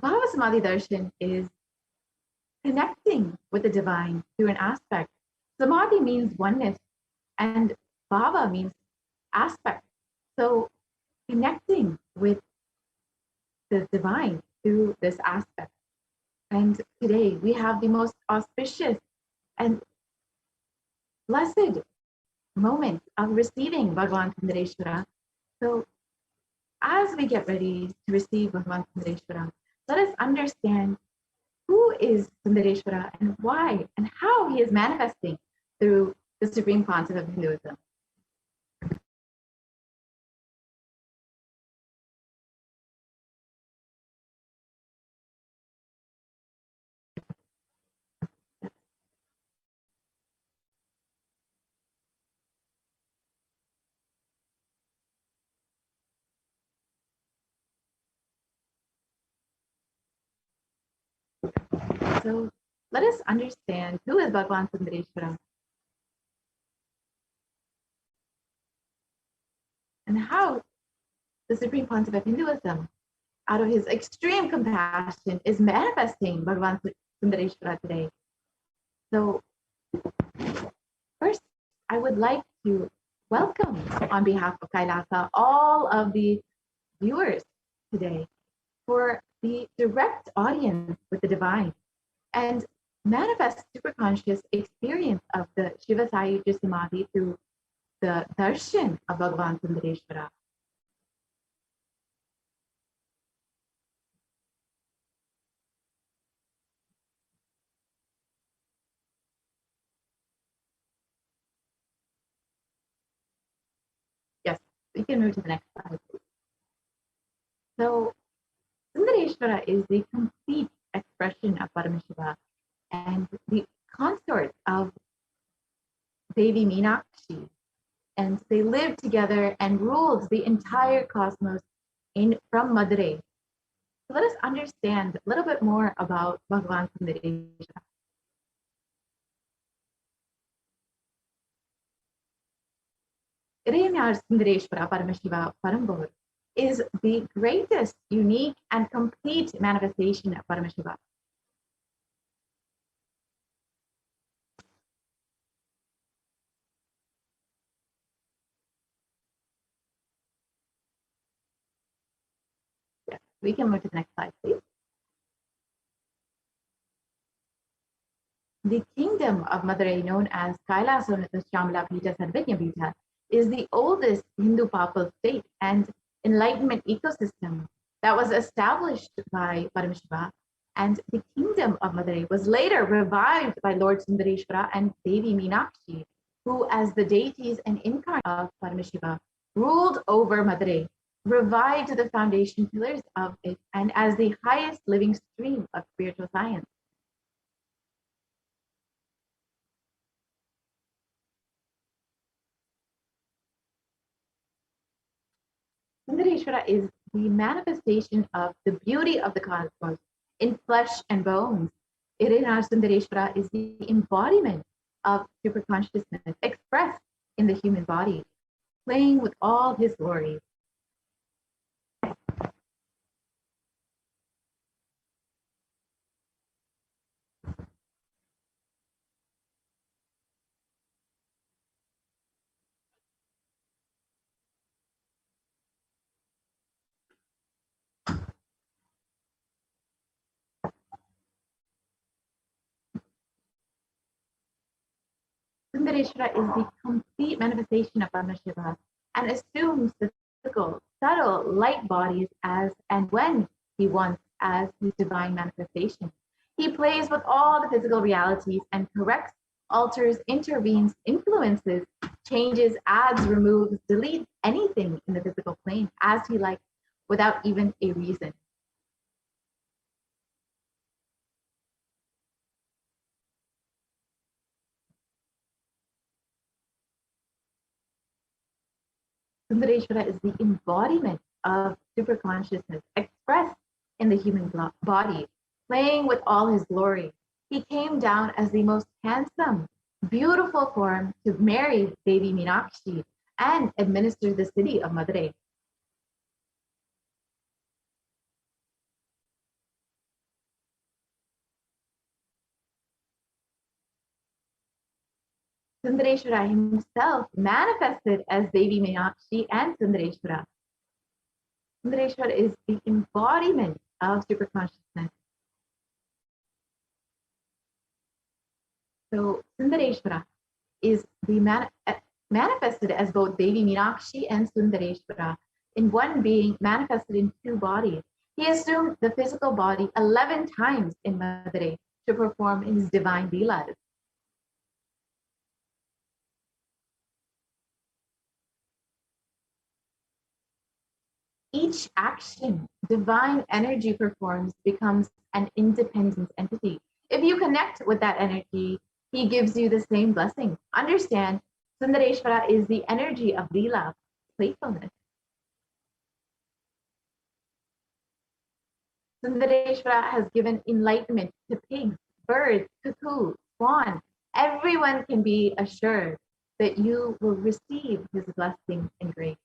Bhava Samadhi Darshan is connecting with the divine through an aspect. Samadhi means oneness, and Bhava means aspect. So connecting with the divine through this aspect. And today we have the most auspicious and blessed moment of receiving Bhagavan Sundareshwara. So as we get ready to receive Bhagavan Sundareshwara, let us understand who is Sundareshwara and why and how he is manifesting through the supreme concept of Hinduism. So let us understand who is Bhagavan Sundareshwara and how the supreme concept of Hinduism, out of his extreme compassion, is manifesting Bhagavan Sundareshwara today. So first, I would like to welcome on behalf of Kailasa all of the viewers today for the direct audience with the divine and manifest superconscious experience of the Shiva Sayuja Samadhi through the darshan of Bhagavan Sundareshwara. Yes, we can move to the next slide. So Sundareshwara is the complete expression of Paramashiva and the consort of Devi Meenakshi. And they lived together and ruled the entire cosmos from Madurai. So let us understand a little bit more about Bhagavan Sundareshwara. Irayanyar Sundareshwara Paramashiva Parambur is the greatest, unique, and complete manifestation of Paramashiva. Yes, we can move to the next slide, please. The kingdom of Madurai, known as Kailasonatha Shyamala Pita Sarvajna Pita, is the oldest Hindu papal state and enlightenment ecosystem that was established by Paramashiva. And the kingdom of Madurai was later revived by Lord Sundareshwara and Devi Meenakshi, who, as the deities and incarnate of Paramashiva, ruled over Madurai, revived the foundation pillars of it, and as the highest living stream of spiritual science. Sundareshwara is the manifestation of the beauty of the cosmos in flesh and bones. Irina Sundareshwara is the embodiment of super consciousness expressed in the human body, playing with all his glories. Sundareshwara is the complete manifestation of Paramashiva and assumes the physical, subtle, light bodies as and when he wants as his divine manifestation. He plays with all the physical realities and corrects, alters, intervenes, influences, changes, adds, removes, deletes anything in the physical plane as he likes without even a reason. Sundareshwara is the embodiment of super consciousness expressed in the human body, playing with all his glory. He came down as the most handsome, beautiful form to marry Devi Meenakshi and administer the city of Madurai. Sundareshwara himself manifested as Devi Meenakshi and Sundareshwara. Sundareshwara is the embodiment of super consciousness. So Sundareshwara is manifested as both Devi Meenakshi and Sundareshwara in one being, manifested in two bodies. He assumed the physical body 11 times in Madurai to perform his divine leelas. Each action divine energy performs becomes an independent entity. If you connect with that energy, he gives you the same blessing. Understand, Sundareshwara is the energy of Leela, playfulness. Sundareshwara has given enlightenment to pigs, birds, cuckoo, swan. Everyone can be assured that you will receive his blessing and grace.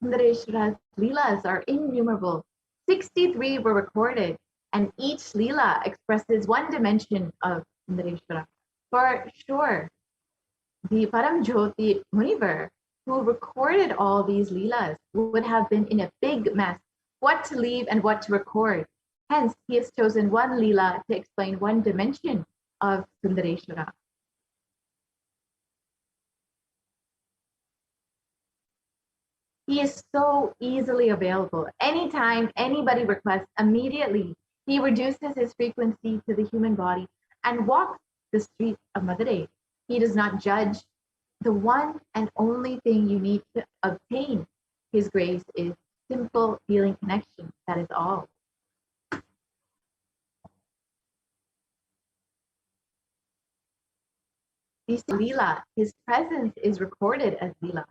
Sundareshwara's Leelas are innumerable. 63 were recorded, and each Leela expresses one dimension of Sundareshwara. For sure, the Paramjyoti Munivar, who recorded all these Leelas, would have been in a big mess, what to leave and what to record. Hence, he has chosen one Leela to explain one dimension of Sundareshwara. He is so easily available. Anytime anybody requests, immediately he reduces his frequency to the human body and walks the streets of Madurai. He does not judge. The one and only thing you need to obtain his grace is simple feeling connection. That is all. You see, Leela, his presence is recorded as Leela.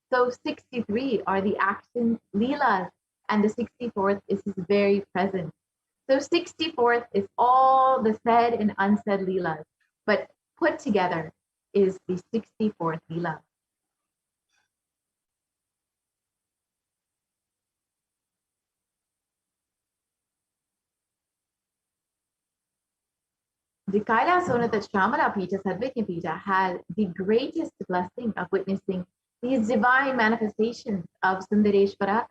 So 63 are the actions, Leelas, and the 64th is his very presence. So 64th is all the said and unsaid Leelas, but put together is the 64th Leela. The Kailasonatha Shamala Pita Sarvajna Pita had the greatest blessing of witnessing these divine manifestations of Sundareshwara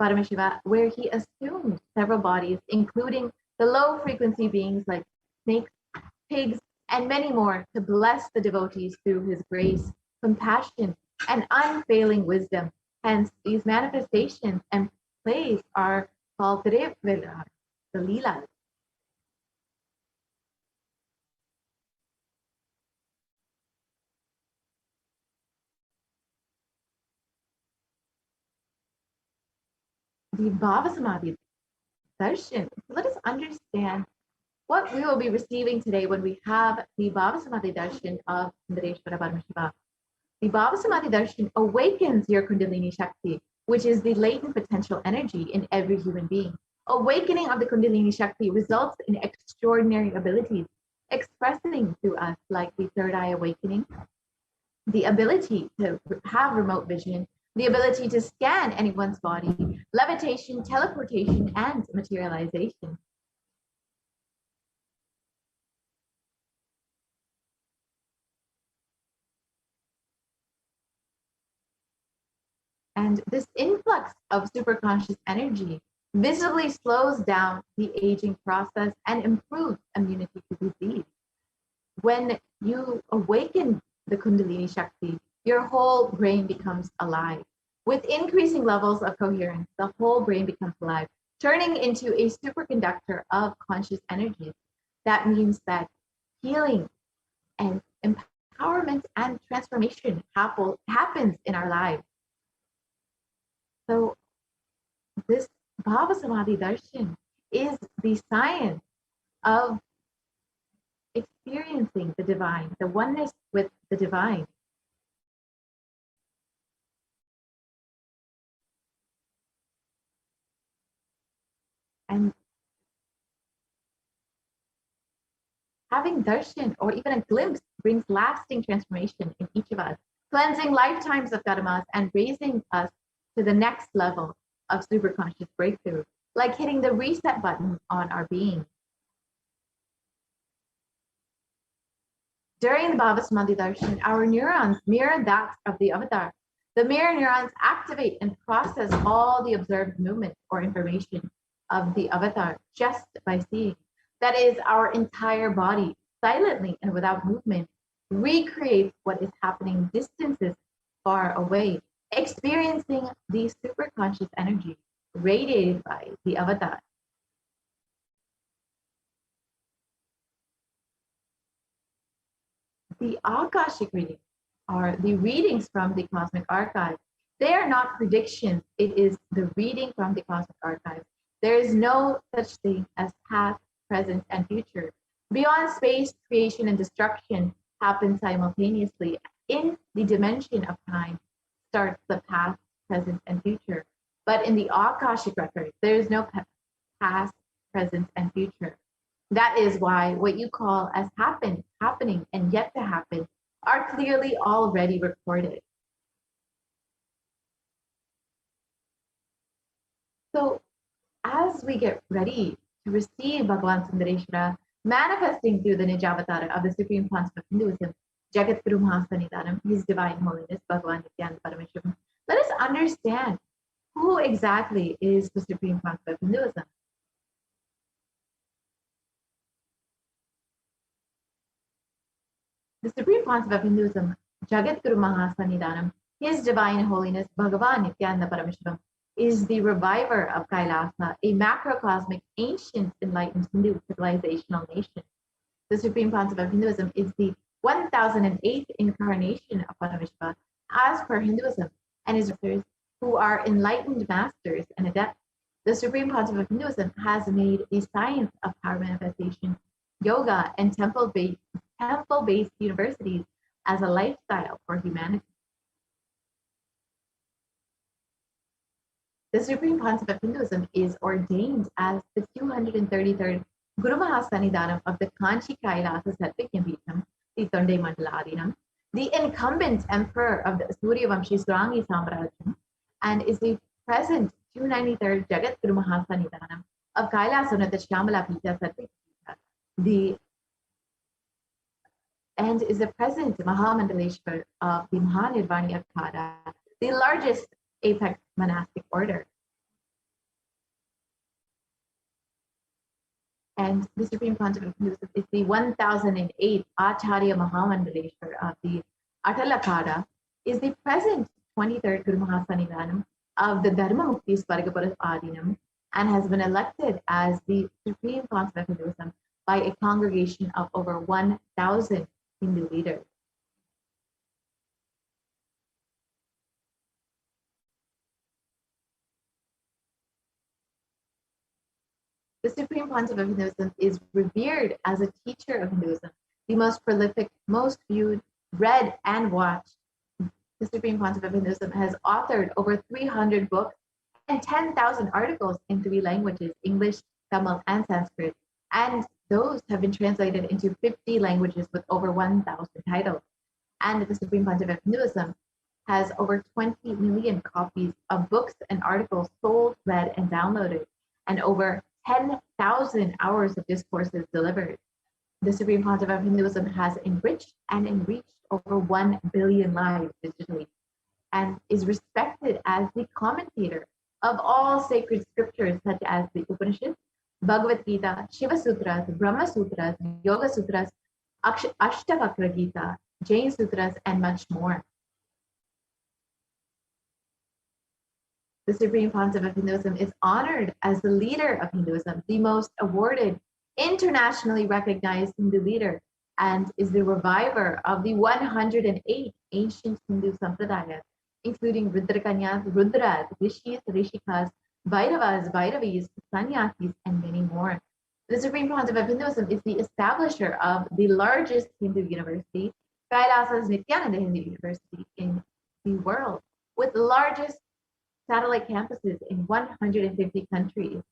Paramashiva, where he assumed several bodies, including the low frequency beings like snakes, pigs, and many more, to bless the devotees through his grace, compassion, and unfailing wisdom. Hence, these manifestations and plays are called the Leelas. The Bhava Samadhi darshan. Let us understand what we will be receiving today when we have the Bhava Samadhi darshan of Sundareshwara Paramashiva. The Bhava Samadhi darshan awakens your Kundalini Shakti, which is the latent potential energy in every human being. Awakening of the Kundalini Shakti results in extraordinary abilities, expressing to us like the third eye awakening, the ability to have remote vision, the ability to scan anyone's body, levitation, teleportation, and materialization. And this influx of superconscious energy visibly slows down the aging process and improves immunity to disease. When you awaken the Kundalini Shakti, your whole brain becomes alive. With increasing levels of coherence, the whole brain becomes alive, turning into a superconductor of conscious energies. That means that healing and empowerment and transformation happens in our lives. So this Bhava Samadhi Darshan is the science of experiencing the divine, the oneness with the divine. And having darshan or even a glimpse brings lasting transformation in each of us. cleansing lifetimes of karmas and raising us to the next level of superconscious breakthrough, like hitting the reset button on our being. During the Bhava Samadhi Darshan, our neurons mirror that of the avatar. The mirror neurons activate and process all the observed movement or information of the avatar just by seeing. That is, our entire body, silently and without movement, recreates what is happening distances far away, experiencing the superconscious energy radiated by the avatar. The Akashic readings are the readings from the cosmic archive. They are not predictions, it is the reading from the cosmic archive. There is no such thing as past, present, and future. Beyond space, creation and destruction happen simultaneously. In the dimension of time starts the past, present, and future. But in the Akashic record, there is no past, present, and future. That is why what you call as happened, happening, and yet to happen are clearly already recorded. So as we get ready to receive Bhagavan Sundareshwara manifesting through the Nijavatara of the Supreme Concept of Hinduism, Jagat Guru Mahasanidanam, His Divine Holiness, Bhagavan Nithyananda Paramashivam, let us understand who exactly is the Supreme Concept of Hinduism. The Supreme Concept of Hinduism, Jagat Guru Mahasanidanam, His Divine Holiness, Bhagavan Nithyananda Paramashivam, is the reviver of Kailasa, a macrocosmic, ancient, enlightened Hindu civilizational nation. The Supreme Concept of Hinduism is the 1008th incarnation of Paramashiva as per Hinduism, and his authors who are enlightened masters and adepts. The Supreme Concept of Hinduism has made the science of power manifestation, yoga, and temple-based universities as a lifestyle for humanity. The Supreme Concept of Hinduism is ordained as the 233rd Guru Mahasanidanam of the Kanchi Kailasa Satvijnapitham, the Tonde Mandaladinam, the incumbent emperor of the Suryavamshi Surangi Samrajyam, and is the present 293rd Jagat Guru Mahasanidanam of Kailasanata Shyamala Pita Satvijnapitha, and is the present Mahamandaleshwar of the Mahanirvani Akhada, the largest apex monastic order. And the Supreme Concept of Hinduism is the 1008th Acharya Mahamandaleshwar of the Atal Akhada, is the present 23rd Guru Mahasanidanam of the Dharma Mukti Swargapura Adinam, and has been elected as the Supreme Concept of Hinduism by a congregation of over 1,000 Hindu leaders. The Supreme Concept of Hinduism is revered as a teacher of Hinduism, the most prolific, most viewed, read, and watched. The Supreme Concept of Hinduism has authored over 300 books and 10,000 articles in 3 languages, English, Tamil, and Sanskrit, and those have been translated into 50 languages with over 1,000 titles. And the Supreme Concept of Hinduism has over 20 million copies of books and articles sold, read, and downloaded, and over 10,000 hours of discourses delivered. The Supreme Concept of Hinduism has enriched and enriched over 1 billion lives digitally, and is respected as the commentator of all sacred scriptures such as the Upanishads, Bhagavad Gita, Shiva Sutras, Brahma Sutras, Yoga Sutras, Ashtavakra Gita, Jain Sutras, and much more. The Supreme Concept of Hinduism is honored as the leader of Hinduism, the most awarded, internationally recognized Hindu leader, and is the reviver of the 108 ancient Hindu sampradayas, including Rudrakanyas, Rudras, Rishis, Rishikas, Bhairavas, Bhairavis, Sannyasis, and many more. The Supreme Concept of Hinduism is the establisher of the largest Hindu university, Kailasa's Nithyananda Hindu University in the world, with the largest satellite campuses in 150 countries.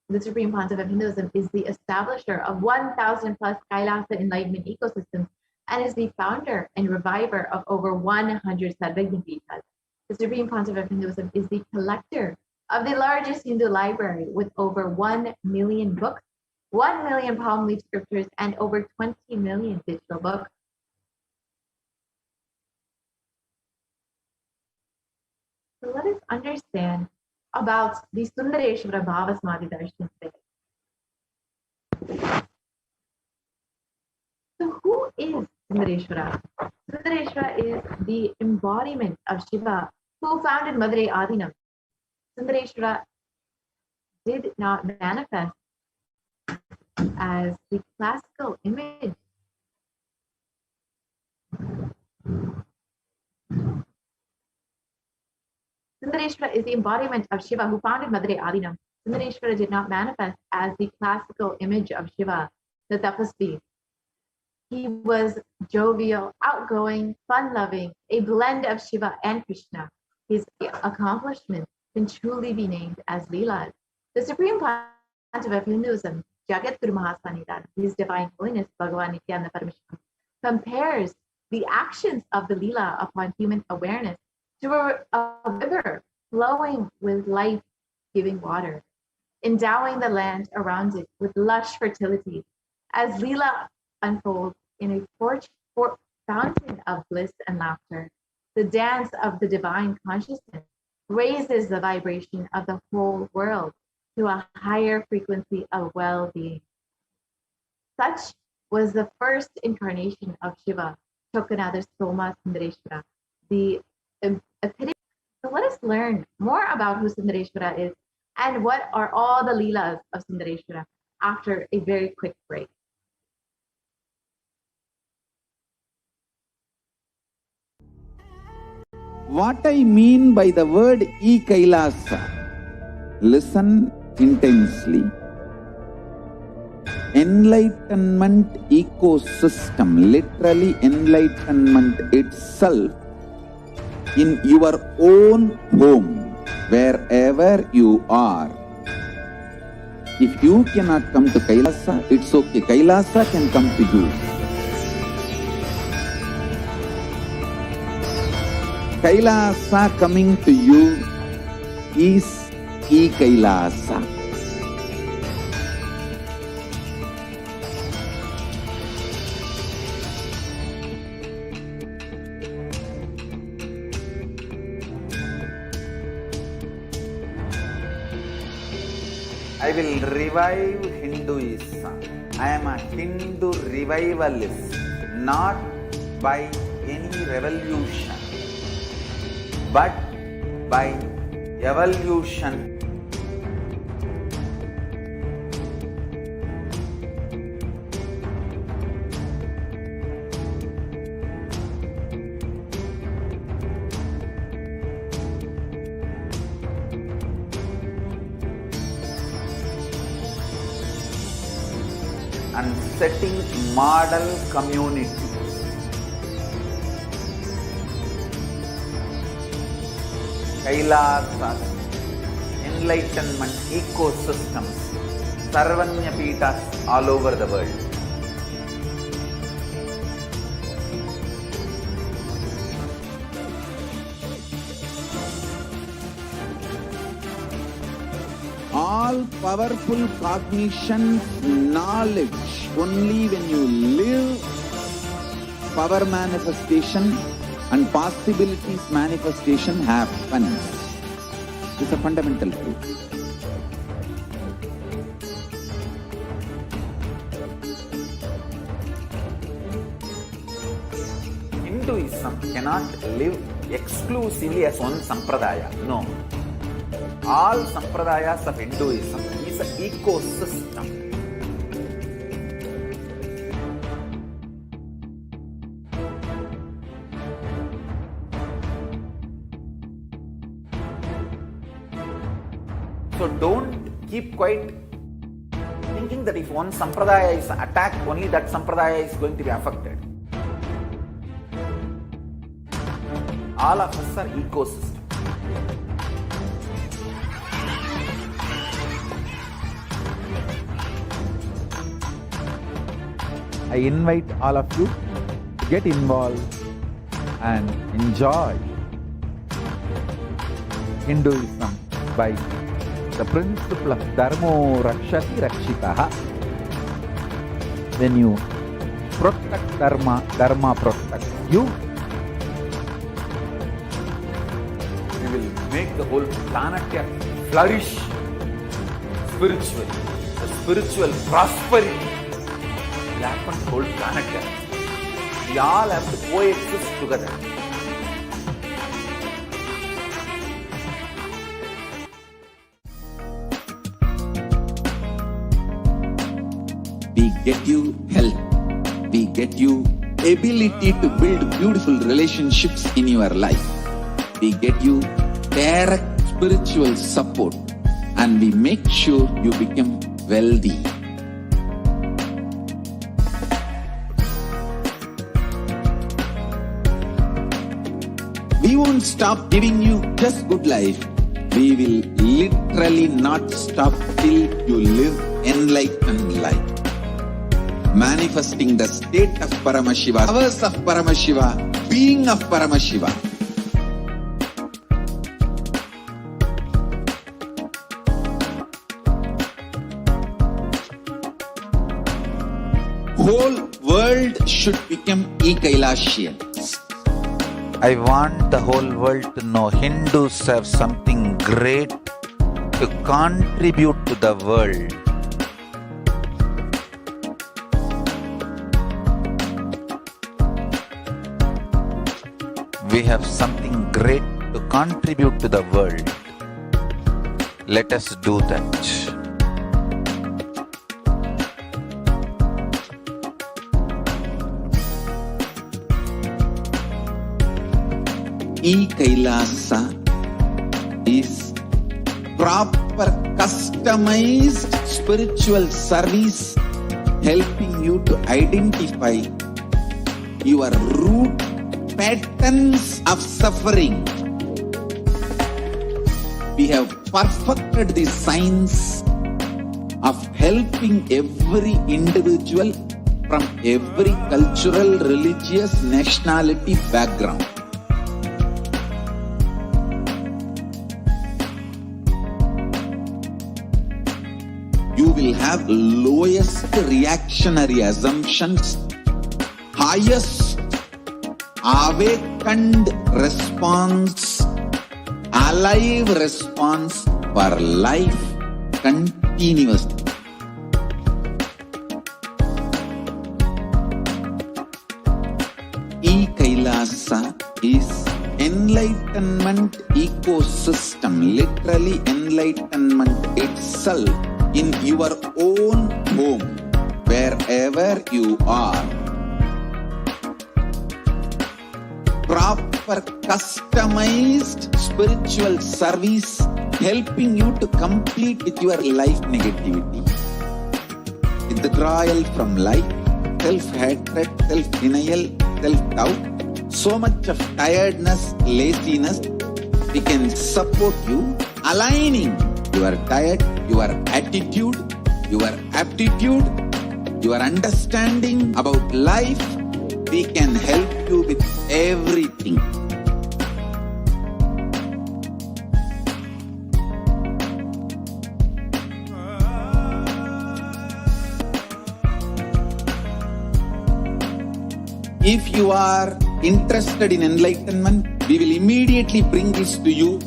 The Supreme Concept of Hinduism is the establisher of 1,000 plus Kailasa enlightenment ecosystems and is the founder and reviver of over 100 Sarvagna Peethas. The Supreme Pontiff of Hinduism is the collector of the largest Hindu library with over 1 million books, 1 million palm leaf scriptures, and over 20 million digital books. So let us understand about the Sundareshwara Bhava Samadhi Darshan today. So who is Sundareshwara? Sundareshwara is the embodiment of Shiva who founded Madurai Adinam. Sundareshwara did not manifest as the classical image Sundareshwara is the embodiment of Shiva who founded Madurai Adinam. Sundareshwara did not manifest as the classical image of Shiva, the tapasvi. He was jovial, outgoing, fun-loving, a blend of Shiva and Krishna. His accomplishments can truly be named as Leelas. The Supreme Pontiff of Hinduism, Jagat Guru Mahasanidan, His Divine Holiness Bhagavan Nithyananda Paramashivam, compares the actions of the Leela upon human awareness to a river flowing with life-giving water, endowing the land around it with lush fertility. As Leela unfolds in a fountain of bliss and laughter, the dance of the divine consciousness raises the vibration of the whole world to a higher frequency of well-being. Such was the first incarnation of Shiva, Chokanada Soma Sundareshwara, the epitome. So let us learn more about who Sundareshwara is and what are all the Leelas of Sundareshwara after a very quick break. What I mean by the word E-Kailasa, listen intensely. Enlightenment ecosystem, literally enlightenment itself, in your own home, wherever you are. If you cannot come to Kailasa, it's okay. Kailasa can come to you. Kailasa coming to you is E-Kailasa. I will revive Hinduism. I am a Hindu revivalist, not by any revolution, but by evolution. And setting model communities. Kailasas, enlightenment ecosystems, Sarvanya Peethas all over the world. All powerful cognition, knowledge, only when you live, power manifestation and possibilities manifestation happens. It's a fundamental truth. Hinduism cannot live exclusively as one sampradaya. No. All sampradayas of Hinduism is an ecosystem. So don't keep quiet thinking that if one sampradaya is attacked, only that sampradaya is going to be affected. All of us are ecosystems. I invite all of you get involved and enjoy Hinduism by the principle of Dharmo Rakshati Rakshitaha. When you protect Dharma, Dharma protects you. We will make the whole planet flourish spiritually. The spiritual prosperity will happen to the whole planet. We all have to coexist together. We get you health. We get you ability to build beautiful relationships in your life. We get you direct spiritual support, and we make sure you become wealthy. We won't stop giving you just good life. We will literally not stop till you live enlightened life. Manifesting the state of Paramashiva, powers of Paramashiva, being of Paramashiva. Whole world should become Kailashians. I want the whole world to know Hindus have something great to contribute to the world. We have something great to contribute to the world. Let us do that. Kailasa is proper customized spiritual service helping you to identify your root patterns of suffering. We have perfected the science of helping every individual from every cultural, religious, nationality background. You will have lowest reactionary assumptions, highest awakened response, alive response for life continuously. Kailasa is enlightenment ecosystem, literally enlightenment itself in your own home, wherever you are. Proper customized spiritual service helping you to complete with your life negativity. Withdrawal from life, self-hatred, self-denial, self-doubt, so much of tiredness, laziness. We can support you aligning your diet, your attitude, your aptitude, your understanding about life. We can help you with everything. If you are interested in enlightenment, we will immediately bring this to you.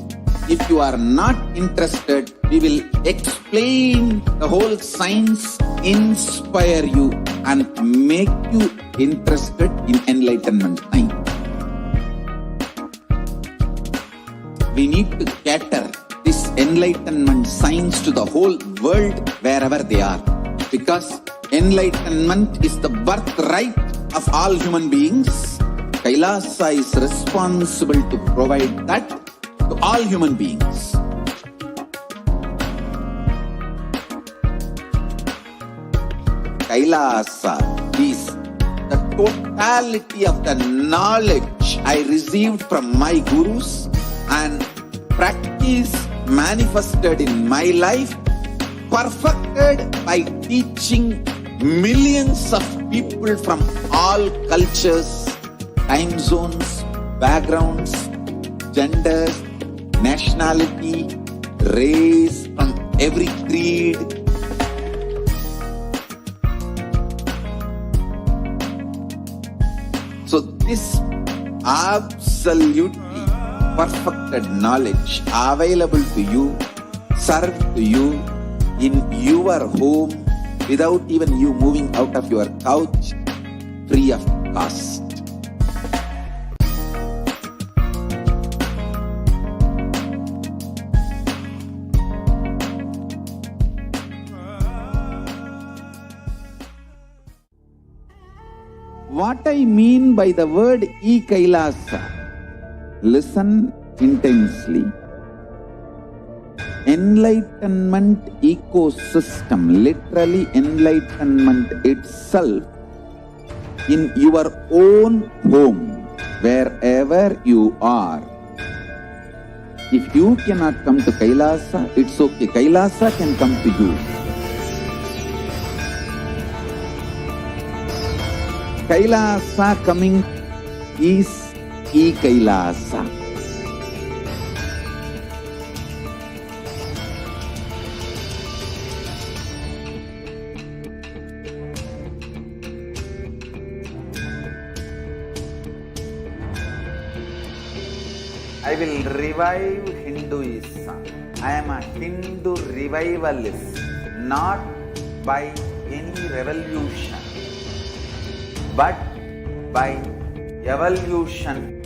If you are not interested, we will explain the whole science, inspire you, and make you interested in enlightenment science. We need to cater this enlightenment science to the whole world wherever they are, because enlightenment is the birthright of all human beings. Kailasa is responsible to provide that to all human beings. Kailasa is the totality of the knowledge I received from my gurus and practice manifested in my life, perfected by teaching millions of people from all cultures, time zones, backgrounds, genders, nationality, race, from every creed. So this absolutely perfected knowledge available to you, served to you in your home without even you moving out of your couch, free of cost. What I mean by the word e-Kailasa, listen intensely. Enlightenment ecosystem, literally enlightenment itself, in your own home, wherever you are. If you cannot come to Kailasa, it's okay. Kailasa can come to you. Kailasa coming is e-Kailasa. I will revive Hinduism. I am a Hindu revivalist, not by any revolution, but by evolution.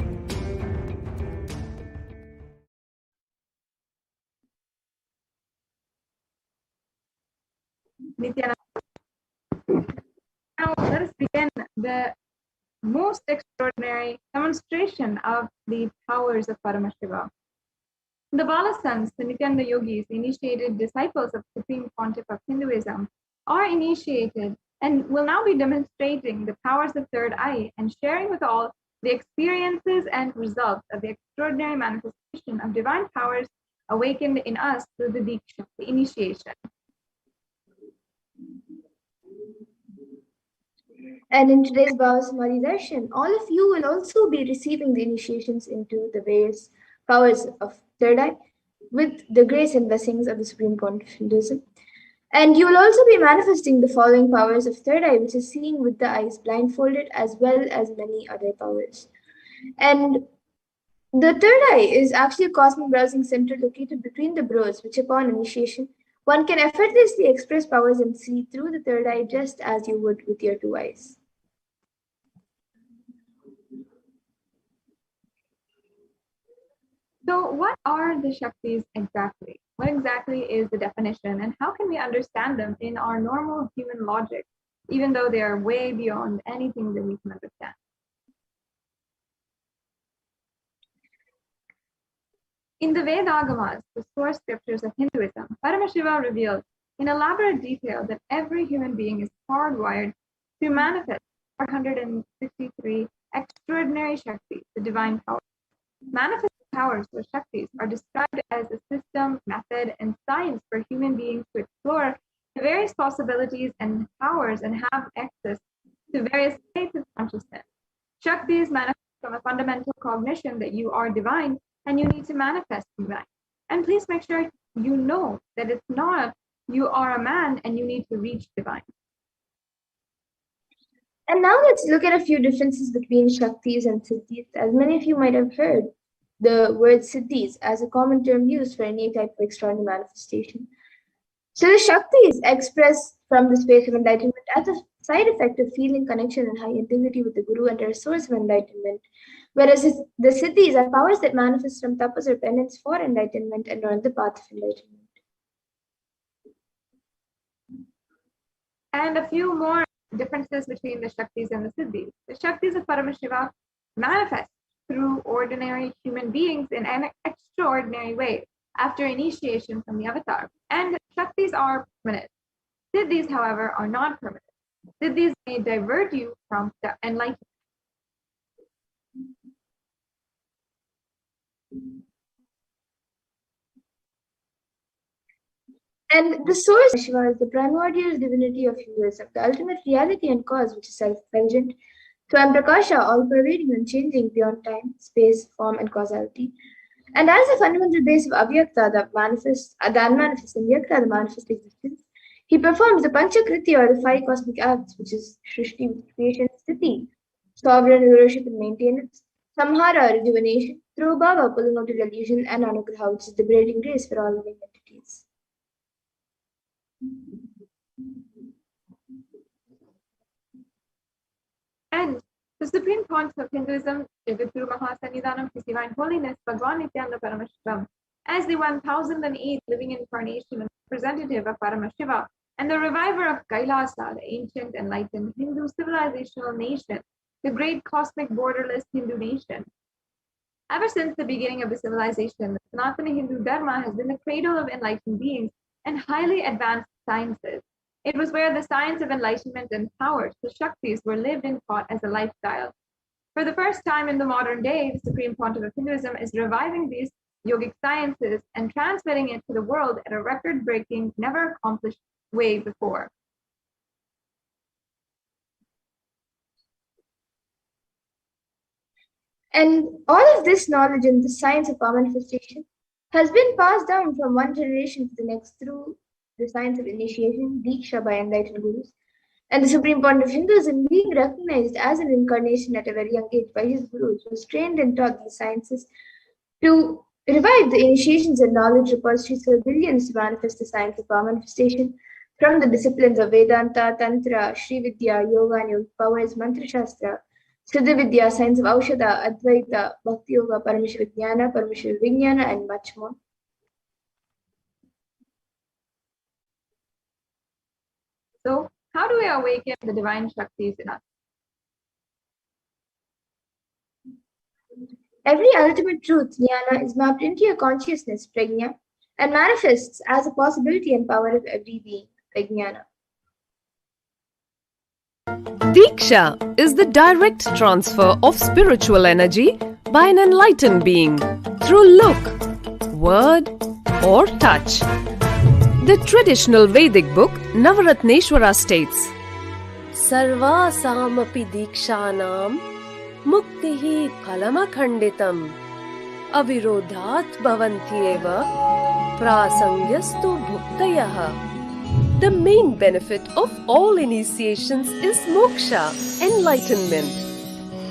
Nithyananda. Now let us begin the most extraordinary demonstration of the powers of Paramashiva. The Balasans, the Nityananda yogis, initiated disciples of Supreme Pontiff of Hinduism, are initiated and will now be demonstrating the powers of third eye and sharing with all the experiences and results of the extraordinary manifestation of divine powers awakened in us through the Diksha, the initiation. And in today's Bhava Samadhi Darshan, all of you will also be receiving the initiations into the various powers of third eye with the grace and blessings of the Supreme Pontiff of Hinduism. And you will also be manifesting the following powers of third eye, which is seeing with the eyes blindfolded, as well as many other powers. And the third eye is actually a cosmic browsing center located between the brows, which upon initiation, one can effortlessly express powers and see through the third eye just as you would with your two eyes. So what are the Shaktis exactly? What exactly is the definition, and how can we understand them in our normal human logic, even though they are way beyond anything that we can understand? In the Vedagamas, the source scriptures of Hinduism, Paramashiva reveals in elaborate detail that every human being is hardwired to manifest 463 extraordinary Shaktis, the divine powers. Manifest powers or Shaktis are described as a system, method, and science for human beings to explore the various possibilities and powers and have access to various states of consciousness. Shaktis manifest from a fundamental cognition that you are divine and you need to manifest divine. And please make sure you know that it's not you are a man and you need to reach divine. And now let's look at a few differences between Shaktis and Siddhis. As many of you might have heard the word Siddhis as a common term used for any type of extraordinary manifestation. So the Shaktis express from the space of enlightenment as a side effect of feeling connection and high integrity with the Guru and are a source of enlightenment, whereas the Siddhis are powers that manifest from tapas or penance for enlightenment and are on the path of enlightenment. And a few more differences between the Shaktis and the Siddhis. The Shaktis of Paramashiva manifest through ordinary human beings in an extraordinary way after initiation from the avatar. And Shaktis are permanent. Siddhis, however, are not permanent. Siddhis may divert you from the enlightenment. And the source of Shiva is the primordial divinity of Hinduism, the ultimate reality and cause, which is self-effulgent, Swam Prakasha, all-pervading and changing beyond time, space, form, and causality. And as the fundamental base of Avyakta, the unmanifest, and Vyakta, the manifest existence, he performs the Panchakritya, or the five cosmic acts, which is Shrishti, creation, Sthiti, sovereign rulership and maintenance, Samhara, rejuvenation, through Bhava, pulling out illusion, and Anugraha, which is liberating grace for all living entities. And the supreme point of Hinduism, Jagadguru Mahasannidhanam, His Divine Holiness, Bhagwan Nithyananda Paramashivam, as the 1008th living incarnation and representative of Paramashiva, and the reviver of Kailasa, the ancient enlightened Hindu civilizational nation, the great cosmic borderless Hindu nation. Ever since the beginning of the civilization, the Sanatana Hindu Dharma has been the cradle of enlightened beings and highly advanced sciences. It was where the science of enlightenment and power, the Shaktis, were lived and taught as a lifestyle. For the first time in the modern day, the Supreme Pontiff of Hinduism is reviving these yogic sciences and transmitting it to the world at a record-breaking, never accomplished way before. And all of this knowledge in the science of power manifestation has been passed down from one generation to the next through the science of initiation, Diksha by enlightened gurus, and the Supreme Pontiff of Hinduism, being recognized as an incarnation at a very young age by his gurus, was trained and taught these sciences to revive the initiations and knowledge repositories for billions to manifest the science of power manifestation from the disciplines of Vedanta, Tantra, Sri Vidya, Yoga and Yogic powers, Mantra Shastra, Siddha Vidya, science of Aushadha, Advaita, Bhakti Yoga, Paramashivoham, Paramashivoham, and much more. So, how do we awaken the divine Shaktis in us? Every ultimate truth, jnana, is mapped into your consciousness, prajna, and manifests as a possibility and power of every being, prajnana. Diksha is the direct transfer of spiritual energy by an enlightened being through look, word, or touch. The traditional Vedic book Navaratneshwara states, Sarvasamapi dikshanam muktihi phalamakhanditam avirodhat bhavantyeva prasangyastu bhuktayaha. The main benefit of all initiations is moksha, enlightenment.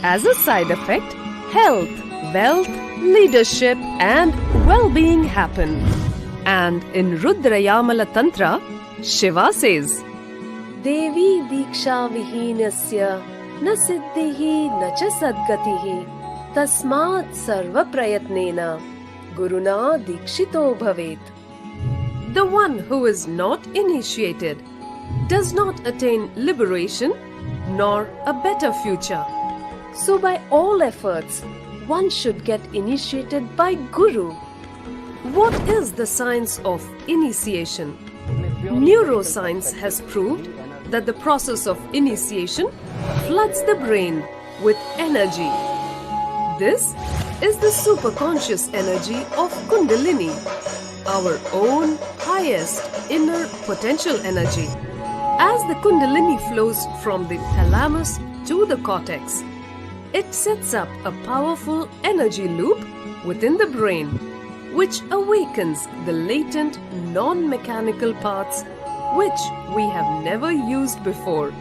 As a side effect, health, wealth, leadership and well-being happen. And in Rudrayamala Tantra, Shiva says, Devi diksha vihinasya na siddhihi na cha sadgatihi tasmat sarva prayatnena guruna dikshito bhavet. The one who is not initiated does not attain liberation nor a better future. So by all efforts, one should get initiated by Guru. What is the science of initiation? Neuroscience has proved that the process of initiation floods the brain with energy. This is the superconscious energy of Kundalini, our own highest inner potential energy. As the Kundalini flows from the thalamus to the cortex, it sets up a powerful energy loop within the brain, which awakens the latent non-mechanical parts which we have never used before.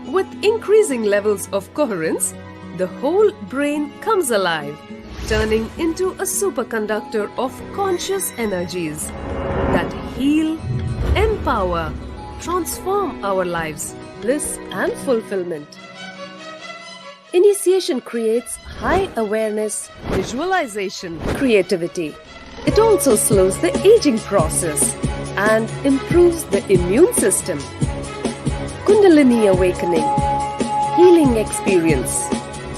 With increasing levels of coherence, the whole brain comes alive, turning into a superconductor of conscious energies that heal, empower, transform our lives, bliss and fulfillment. Initiation creates high awareness, visualization, creativity. It also slows the aging process and improves the immune system. Kundalini awakening, healing experience,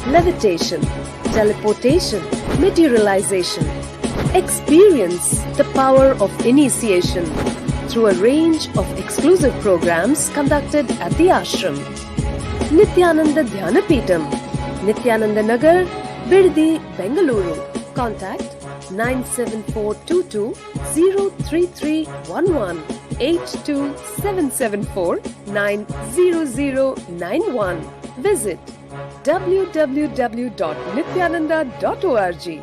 levitation, teleportation, materialization. Experience the power of initiation through a range of exclusive programs conducted at the ashram. Nithyananda Dhyanapitham, Nithyananda Nagar, Biddi, Bengaluru. Contact 97422 03311 82774 90091. Visit www.nithyananda.org.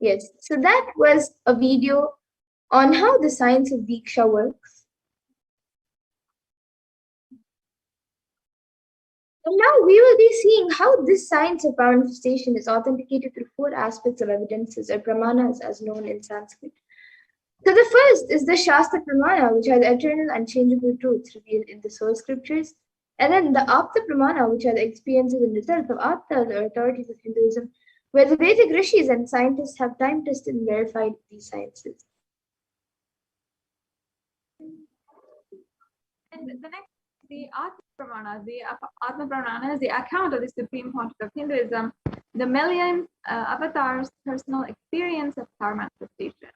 Yes, so that was a video on how the science of Diksha works. And now we will be seeing how this science of manifestation is authenticated through four aspects of evidences, or pramanas as known in Sanskrit. So the first is the Shastra Pramana, which are the eternal, unchangeable truths revealed in the source scriptures. And then the Apta Pramana, which are the experiences and results of Aptas, or authorities of Hinduism, where the Vedic rishis and scientists have time tested and verified these sciences. And the next, the Atma Pramana. The Atma Pramana is the account of the Supreme Pontiff of Hinduism, the million avatars' personal experience of power manifestation.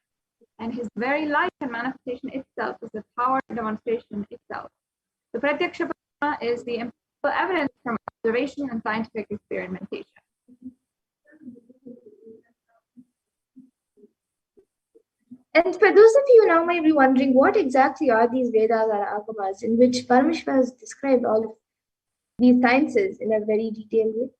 And his very life and manifestation itself is the power demonstration itself. The Pratyaksha Pramana is the empirical evidence from observation and scientific experimentation. And for those of you who now might be wondering what exactly are these Vedas or Agamas, in which Paramashiva has described all of these sciences in a very detailed way.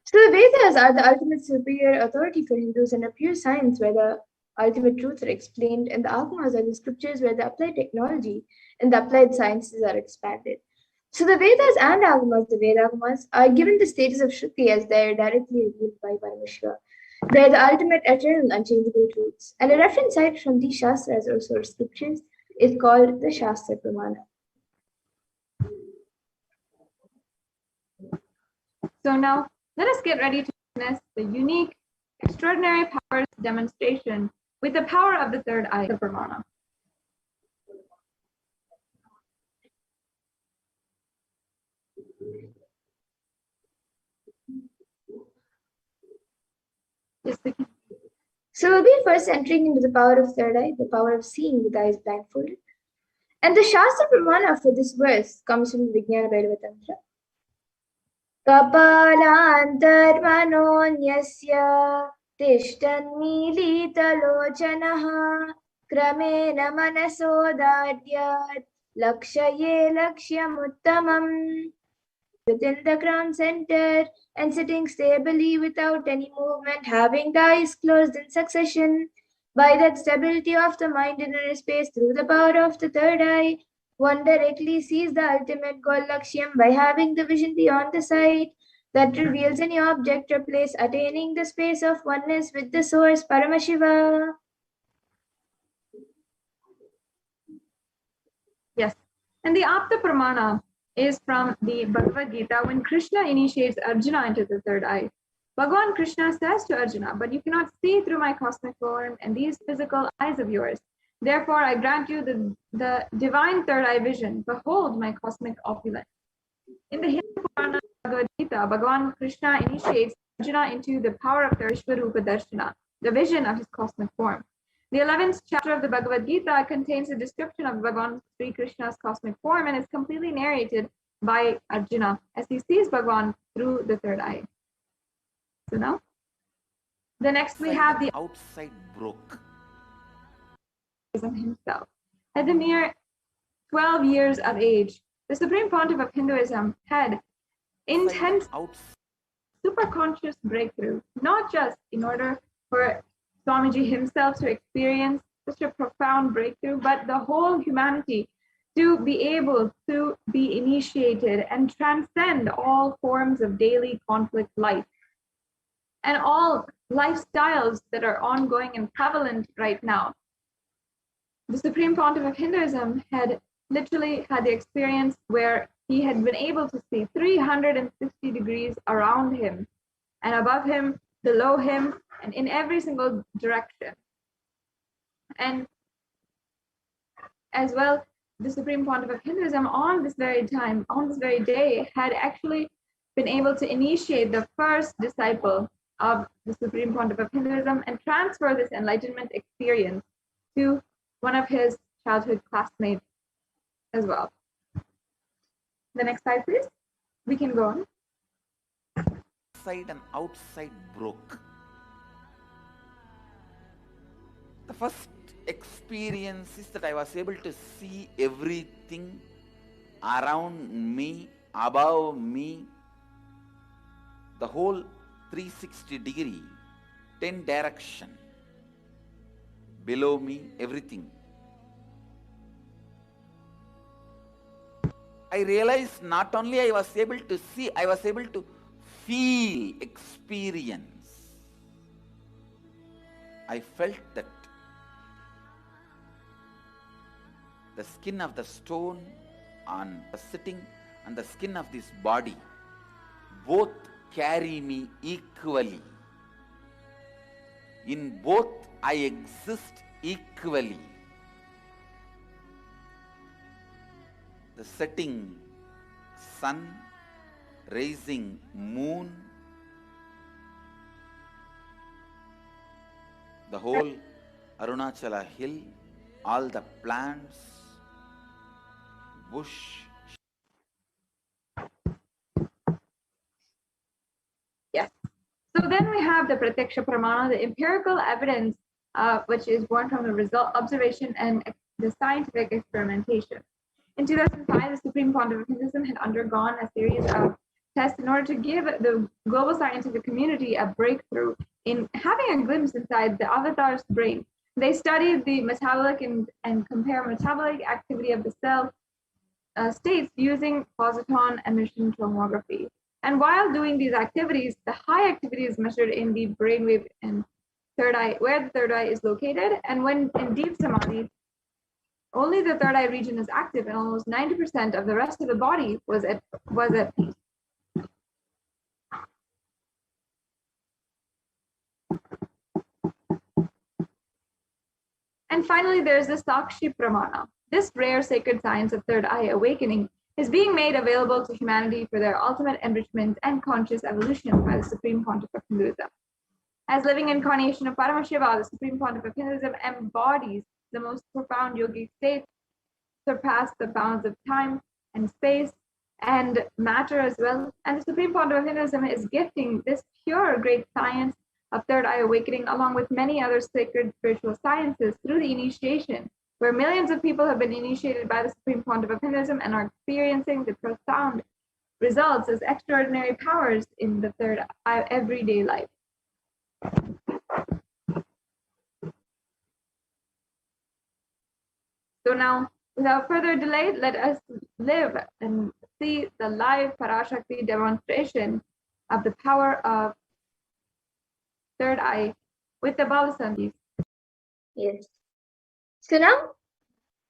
So the Vedas are the ultimate superior authority for Hindus and a pure science where the ultimate truths are explained, and the Agamas are the scriptures where the applied technology and the applied sciences are expanded. So the Vedas and Agamas, the Vedagamas, are given the status of Shruti as they are directly revealed by Paramashiva. They are the ultimate, eternal, unchangeable truths. And a reference cited from these Shastras or source scriptures is called the Shastra Pramana. So now let us get ready to witness the unique, extraordinary powers demonstration with the power of the third eye, the Pramana. So we'll be first entering into the power of third eye, the power of seeing with eyes blindfolded. And the Shastra Pramana for this verse comes from the Vijnana Bhairava Tantra. Kapalantarmanonyasya tishtannilitalochanaha kramen manasodadyat lakshaye lakshyamuttamam. Within the crown center and sitting stably without any movement, having the eyes closed in succession, by that stability of the mind in inner space through the power of the third eye, one directly sees the ultimate goal Lakshyam by having the vision beyond the sight that reveals any object or place, attaining the space of oneness with the source Paramashiva. Yes, and the Apta Pramana is from the Bhagavad Gita when Krishna initiates Arjuna into the third eye. Bhagavan Krishna says to Arjuna, "But you cannot see through my cosmic form and these physical eyes of yours. Therefore, I grant you the divine third eye vision. Behold my cosmic opulence." In the Hindu Purana Bhagavad Gita, Bhagavan Krishna initiates Arjuna into the power of the Vishwarupa Darshana, the vision of his cosmic form. The 11th chapter of the Bhagavad Gita contains a description of Bhagavan Sri Krishna's cosmic form and is completely narrated by Arjuna as he sees Bhagavan through the third eye. So now, the next we have the outside broke. himself. At the mere 12 years of age, the Supreme Pontiff of Hinduism had intense superconscious breakthrough, not just in order for Swamiji himself to experience such a profound breakthrough, but the whole humanity to be able to be initiated and transcend all forms of daily conflict life and all lifestyles that are ongoing and prevalent right now. The Supreme Pontiff of Hinduism had literally had the experience where he had been able to see 360 degrees around him and above him, below him, and in every single direction. And as well, the Supreme Pontiff of Hinduism on this very day, had actually been able to initiate the first disciple of the Supreme Pontiff of Hinduism and transfer this enlightenment experience to one of his childhood classmates as well. The next slide, please. We can go on. Inside and outside broke. The first experience is that I was able to see everything around me, above me, the whole 360-degree, 10 direction, below me, everything. I realized not only I was able to see, I was able to feel, experience. I felt that the skin of the stone on sitting and the skin of this body both carry me equally. In both I exist equally. The setting sun, rising moon, the whole Arunachala hill, all the plants, bush. Yes. So then we have the Pratyaksha Pramana, the empirical evidence, which is born from the result, observation, and the scientific experimentation. In 2005, the Supreme Pontiff of Hinduism had undergone a series of tests in order to give the global scientific community a breakthrough in having a glimpse inside the avatar's brain. They studied the metabolic and compare metabolic activity of the cell states using positron emission tomography. And while doing these activities, the high activity is measured in the brainwave and third eye, where the third eye is located. And when in deep samadhi, only the third eye region is active, and almost 90% of the rest of the body was at peace. And finally, there's the Sakshi Pramana. This rare sacred science of third eye awakening is being made available to humanity for their ultimate enrichment and conscious evolution by the Supreme Pontiff of Hinduism. As living incarnation of Paramashiva, the Supreme Pontiff of Hinduism embodies the most profound yogic state, surpass the bounds of time and space and matter as well. And the Supreme Pontiff of Hinduism is gifting this pure great science of third eye awakening along with many other sacred spiritual sciences through the initiation, where millions of people have been initiated by the Supreme Pontiff of Hinduism and are experiencing the profound results as extraordinary powers in the third eye everyday life. So now, without further delay, let us live and see the live Parashakti demonstration of the power of third eye with the Bhavasandhis. Yes. So now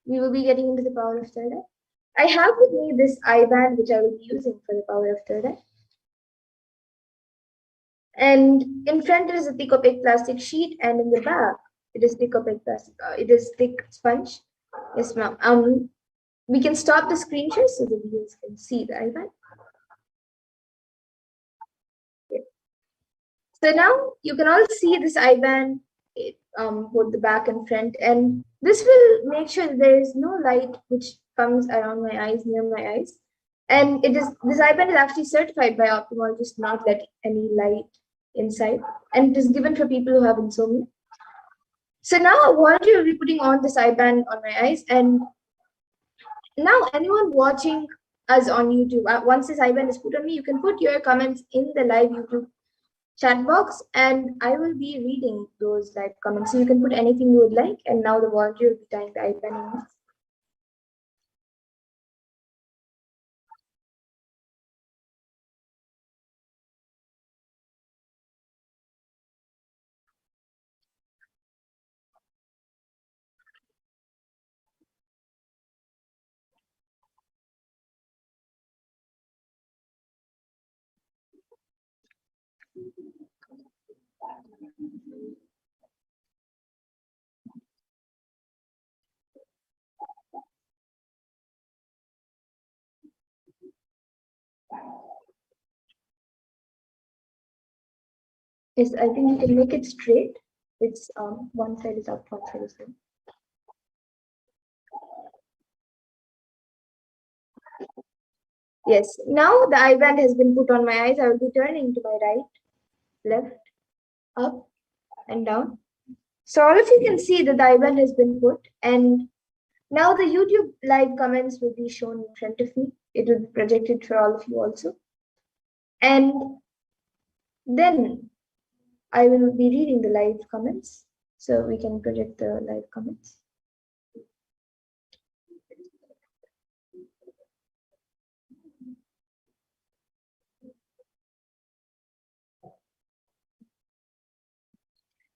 we will be getting into the power of third eye. I have with me this eye band which I will be using for the power of third eye. And in front there is a thick opaque plastic sheet, and in the back it is thick opaque plastic. It is thick sponge. Yes, ma'am. We can stop the screen share so the viewers can see the eye band. Okay. So now you can all see this eye band, both the back and front, and this will make sure that there is no light which comes around my eyes, near my eyes. And this eye band is actually certified by ophthalmologists not let any light inside, and it is given for people who have insomnia. So now I want you to be putting on this eye band on my eyes, and now anyone watching us on YouTube, once this eye band is put on me, you can put your comments in the live YouTube chat box, and I will be reading those live comments. So you can put anything you would like, and now the volunteer will be tying the eye band in. Yes, I think you can make it straight. It's one side is up, one side is down. Yes, now the eye band has been put on my eyes. I will be turning to my right, left, up, and down. So all of you can see that the IBAN has been put, and now the YouTube live comments will be shown in front of me. It will be projected for all of you also. And then I will be reading the live comments, so we can project the live comments.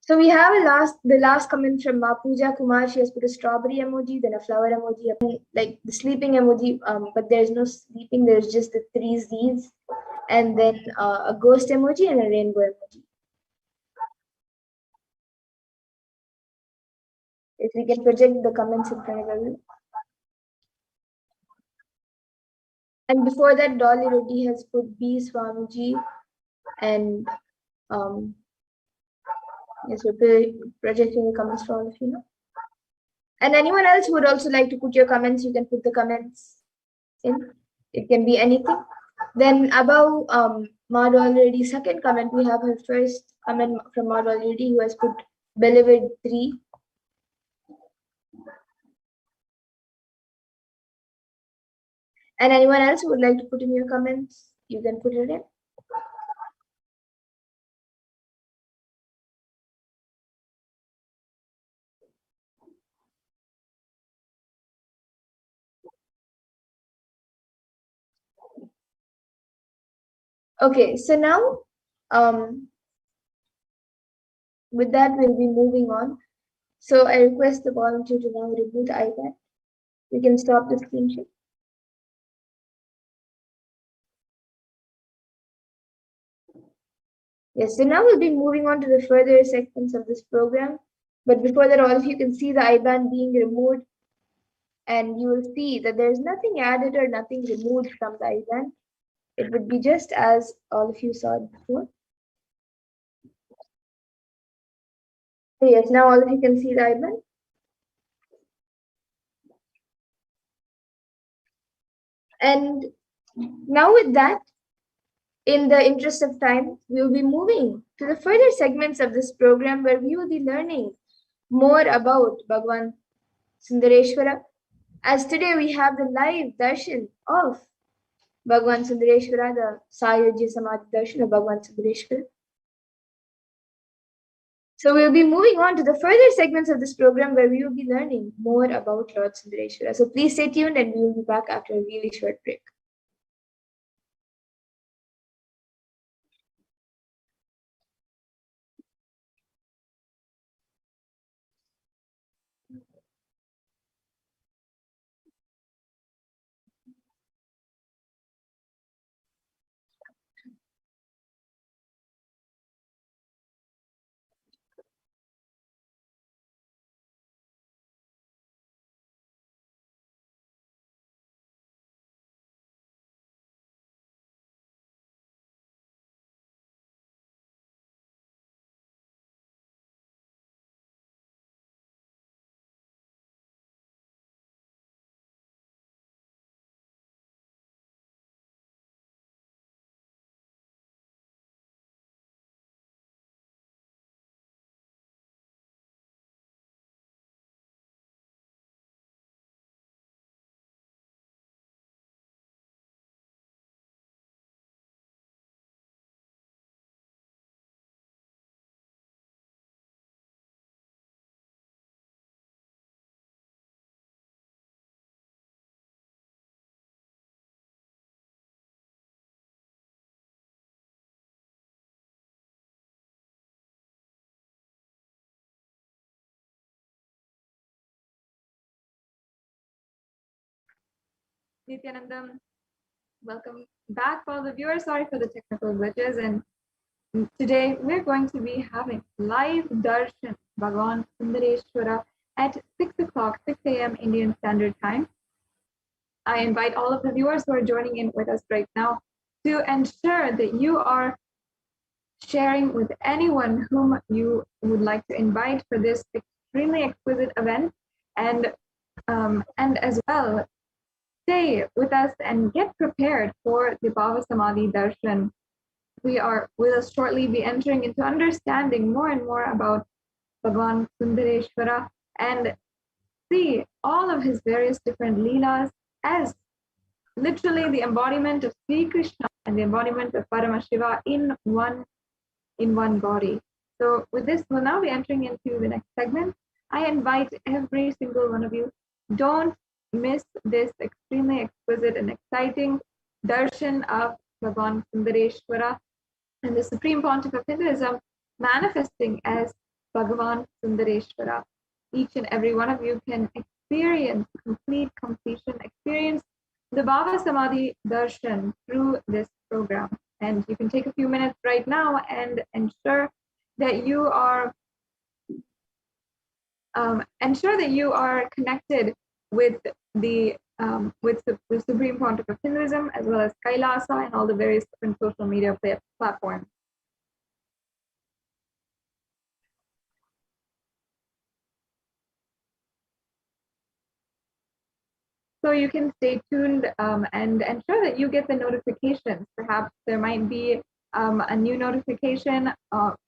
So we have the last comment from Pooja Kumar. She has put a strawberry emoji, then a flower emoji, like the sleeping emoji, but there's no sleeping, there's just the 3 Z's, and then a ghost emoji and a rainbow emoji. If we can project the comments in front of everyone. And before that, Dolly Reddy has put B Swamiji, and yes, we're projecting the comments for all of you now. And anyone else who would also like to put your comments, you can put the comments in. It can be anything. Then above Madhu Reddy's second comment, we have her first comment from Madhu Reddy, who has put Beloved 3. And anyone else who would like to put in your comments, you can put it in. Okay, so now with that, we'll be moving on. So I request the volunteer to now remove the iPad. We can stop the screen share. Yes, so now we'll be moving on to the further segments of this program. But before that, all of you can see the IBAN being removed, and you will see that there's nothing added or nothing removed from the IBAN. It would be just as all of you saw it before. So yes, now all of you can see the IBAN. And now with that, in the interest of time, we will be moving to the further segments of this program where we will be learning more about Bhagwan Sundareshwara. As today we have the live darshan of Bhagwan Sundareshwara, the Sayajya Samadhi darshan of Bhagwan Sundareshwara. So we'll be moving on to the further segments of this program where we will be learning more about Lord Sundareshwara. So please stay tuned, and we will be back after a really short break. Nithyanandam, welcome back, all the viewers. Sorry for the technical glitches. And today we're going to be having live darshan Bhagwan Sundareshwara at 6 o'clock, 6 a.m. Indian Standard Time. I invite all of the viewers who are joining in with us right now to ensure that you are sharing with anyone whom you would like to invite for this extremely exquisite event, and as well, stay with us and get prepared for the Bhava Samadhi Darshan. We will shortly be entering into understanding more and more about Bhagavan Sundareshwara and see all of his various different leelas as literally the embodiment of Sri Krishna and the embodiment of Paramashiva in one body. So with this, we'll now be entering into the next segment. I invite every single one of you, don't miss this extremely exquisite and exciting darshan of Bhagavan Sundareshwara and the Supreme Pontiff of Hinduism manifesting as Bhagavan Sundareshwara. Each and every one of you can experience completion, experience the Bhava Samadhi darshan through this program. And you can take a few minutes right now and ensure that you are connected with the Supreme Pontiff of Hinduism, as well as Kailasa and all the various different social media platforms. So you can stay tuned and ensure that you get the notifications. Perhaps there might be a new notification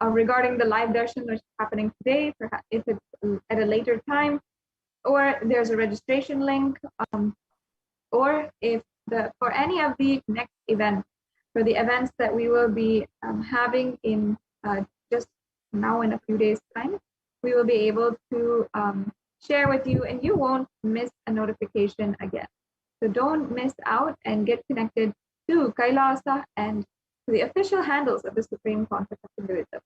regarding the live darshan which is happening today, perhaps if it's at a later time, or there's a registration link, or if for any of the next events, for the events that we will be having in just now in a few days' time, we will be able to share with you, and you won't miss a notification again. So don't miss out and get connected to Kailasa and to the official handles of the Supreme Pontiff of Hinduism.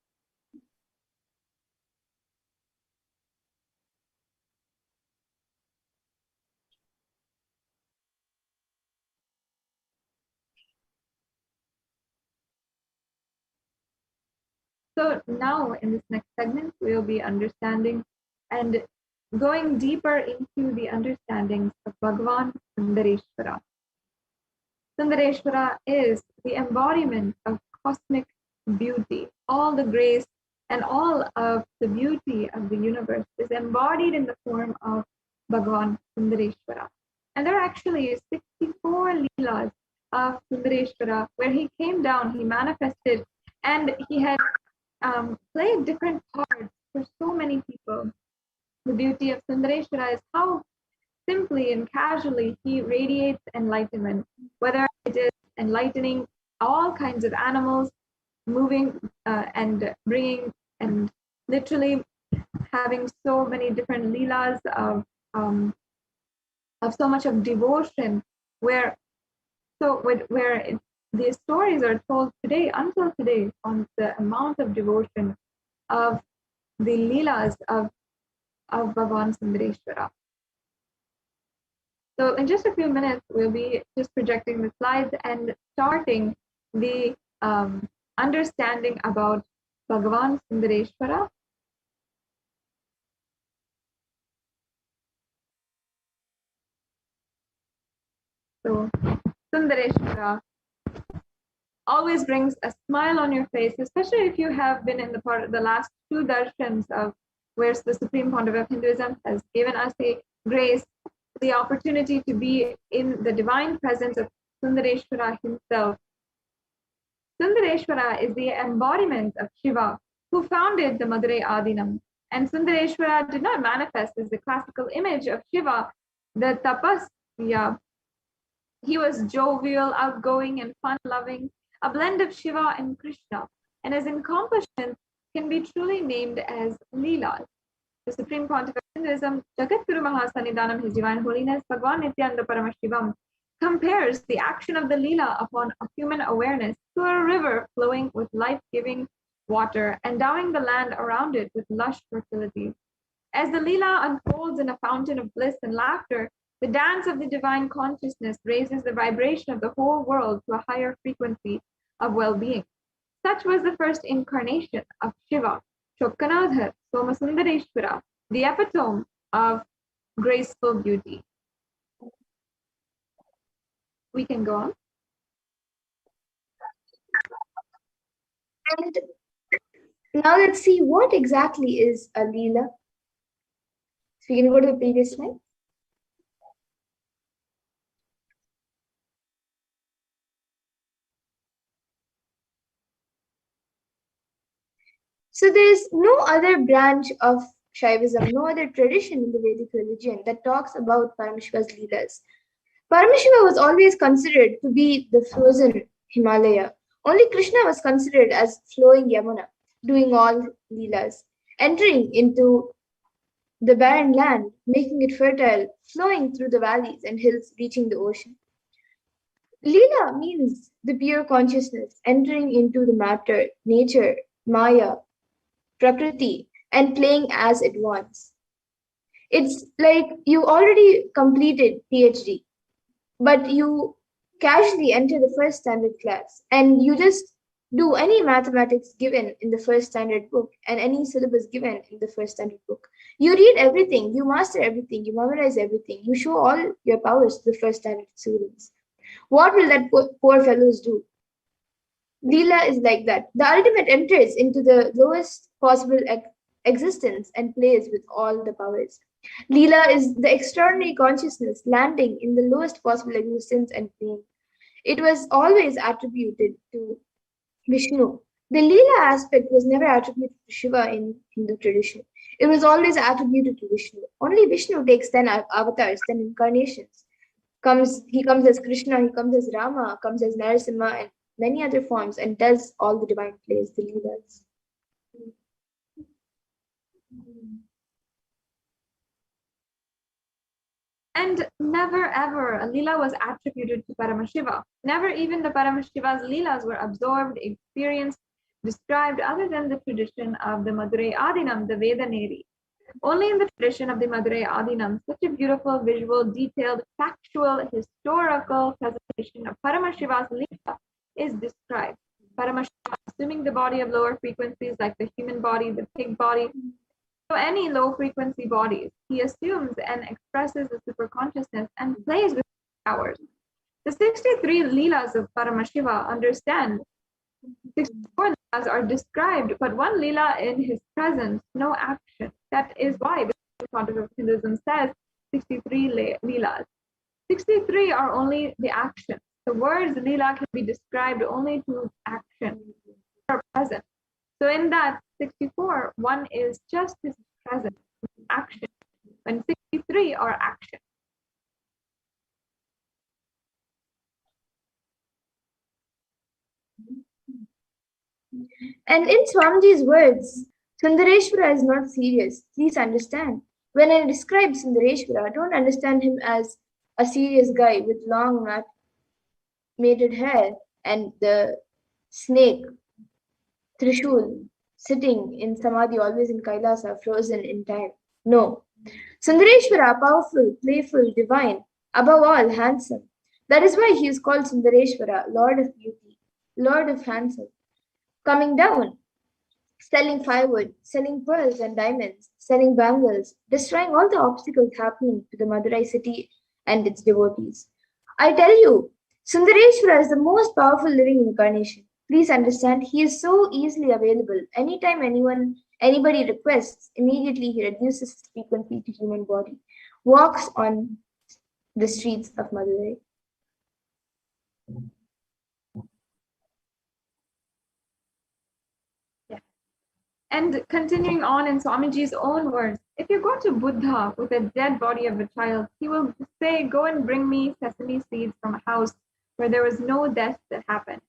So now in this next segment, we'll be understanding and going deeper into the understandings of Bhagavan Sundareshwara. Sundareshwara is the embodiment of cosmic beauty. All the grace and all of the beauty of the universe is embodied in the form of Bhagavan Sundareshwara. And there are actually 64 leelas of Sundareshwara where he came down, he manifested, and he had played different parts for so many people. The beauty of Sundareshwara is how simply and casually he radiates enlightenment, whether it is enlightening all kinds of animals, moving and bringing and literally having so many different leelas of so much of devotion, where the stories are told today, until today, on the amount of devotion of the leelas of Bhagavan Sundareshwara. So in just a few minutes, we'll be just projecting the slides and starting the understanding about Bhagavan Sundareshwara. So Sundareshwara always brings a smile on your face, especially if you have been in the last two darshans of where the Supreme Pontiff of Hinduism has given us the grace, the opportunity to be in the divine presence of Sundareshwara himself. Sundareshwara is the embodiment of Shiva, who founded the Madurai Adinam. And Sundareshwara did not manifest as the classical image of Shiva, the tapasya. He was jovial, outgoing, and fun-loving, a blend of Shiva and Krishna, and his accomplishments can be truly named as Leelas. The Supreme Pontiff of Hinduism, Jagadguru Mahasannidhanam, His Divine Holiness, Bhagavan Nithyananda Paramashivam, compares the action of the Leela upon a human awareness to a river flowing with life-giving water, endowing the land around it with lush fertility. As the Leela unfolds in a fountain of bliss and laughter, the dance of the divine consciousness raises the vibration of the whole world to a higher frequency of well-being. Such was the first incarnation of Shiva, Chokkanadhar Somasundareshwara, the epitome of graceful beauty. We can go on. And now let's see what exactly is a Leela. So you can go to the previous slide. So there is no other branch of Shaivism, no other tradition in the Vedic religion that talks about Paramashiva's Leelas. Paramashiva was always considered to be the frozen Himalaya. Only Krishna was considered as flowing Yamuna, doing all Leelas, entering into the barren land, making it fertile, flowing through the valleys and hills, reaching the ocean. Leela means the pure consciousness, entering into the matter, nature, Maya, Prakriti, and playing as it wants. It's like you already completed PhD, but you casually enter the first standard class and you just do any mathematics given in the first standard book and any syllabus given in the first standard book. You read everything, you master everything, you memorize everything, you show all your powers to the first standard students. What will that poor fellows do? Leela is like that. The ultimate enters into the lowest possible existence and plays with all the powers. Leela is the extraordinary consciousness landing in the lowest possible existence and playing. It was always attributed to Vishnu. The Leela aspect was never attributed to Shiva in Hindu tradition. It was always attributed to Vishnu. Only Vishnu takes 10 avatars, 10 incarnations. He comes as Krishna, he comes as Rama, comes as Narasimha, and many other forms, and does all the divine plays, the Leelas. And never ever a Leela was attributed to Paramashiva. Never even the Paramashiva's Leelas were absorbed, experienced, described other than the tradition of the Madurai Adinam, the Vedaneri. Only in the tradition of the Madurai Adinam, such a beautiful, visual, detailed, factual, historical presentation of Paramashiva's Leela is described. Paramashiva assuming the body of lower frequencies like the human body, the pig body, so any low frequency bodies, he assumes and expresses the superconsciousness and plays with powers. The 63 Leelas of Paramashiva understand 64 Leelas are described, but one Leela in his presence, no action. That is why the context of Hinduism says 63 Leelas. 63 are only the action. The words Leela can be described only to action or present. So in that 64, one is just his presence, action, and 63 are action. And in Swamiji's words, Sundareshwara is not serious. Please understand. When I describe Sundareshwara, don't understand him as a serious guy with long mated hair and the snake, Trishul, sitting in Samadhi, always in Kailasa, frozen in time. No. Sundareshwara, powerful, playful, divine, above all, handsome. That is why he is called Sundareshwara, Lord of Beauty, Lord of Handsome. Coming down, selling firewood, selling pearls and diamonds, selling bangles, destroying all the obstacles happening to the Madurai city and its devotees. I tell you, Sundareshwara is the most powerful living incarnation. Please understand, he is so easily available. Anytime anybody requests, immediately he reduces his frequency to human body, walks on the streets of Madurai. And continuing on in Swamiji's own words, if you go to Buddha with a dead body of a child, he will say, go and bring me sesame seeds from a house where there was no death that happened.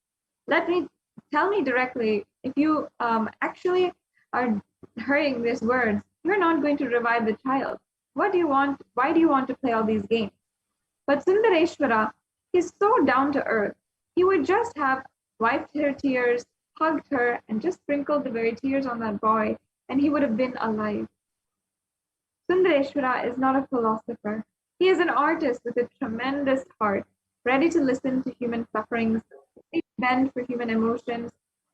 Tell me directly, if you actually are hearing these words, you're not going to revive the child. What do you want? Why do you want to play all these games? But Sundareshwara is so down to earth. He would just have wiped her tears, hugged her, and just sprinkled the very tears on that boy, and he would have been alive. Sundareshwara is not a philosopher. He is an artist with a tremendous heart, ready to listen to human sufferings, bend for human emotions.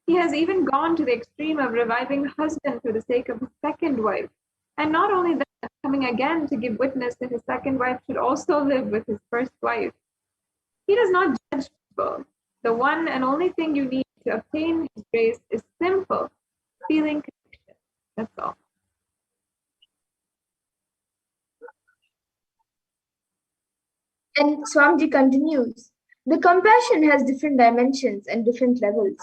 He has even gone to the extreme of reviving husband for the sake of his second wife. And not only that, coming again to give witness that his second wife should also live with his first wife. He does not judge people. The one and only thing you need to obtain his grace is simple, feeling connection. That's all. And Swamiji continues, the compassion has different dimensions and different levels.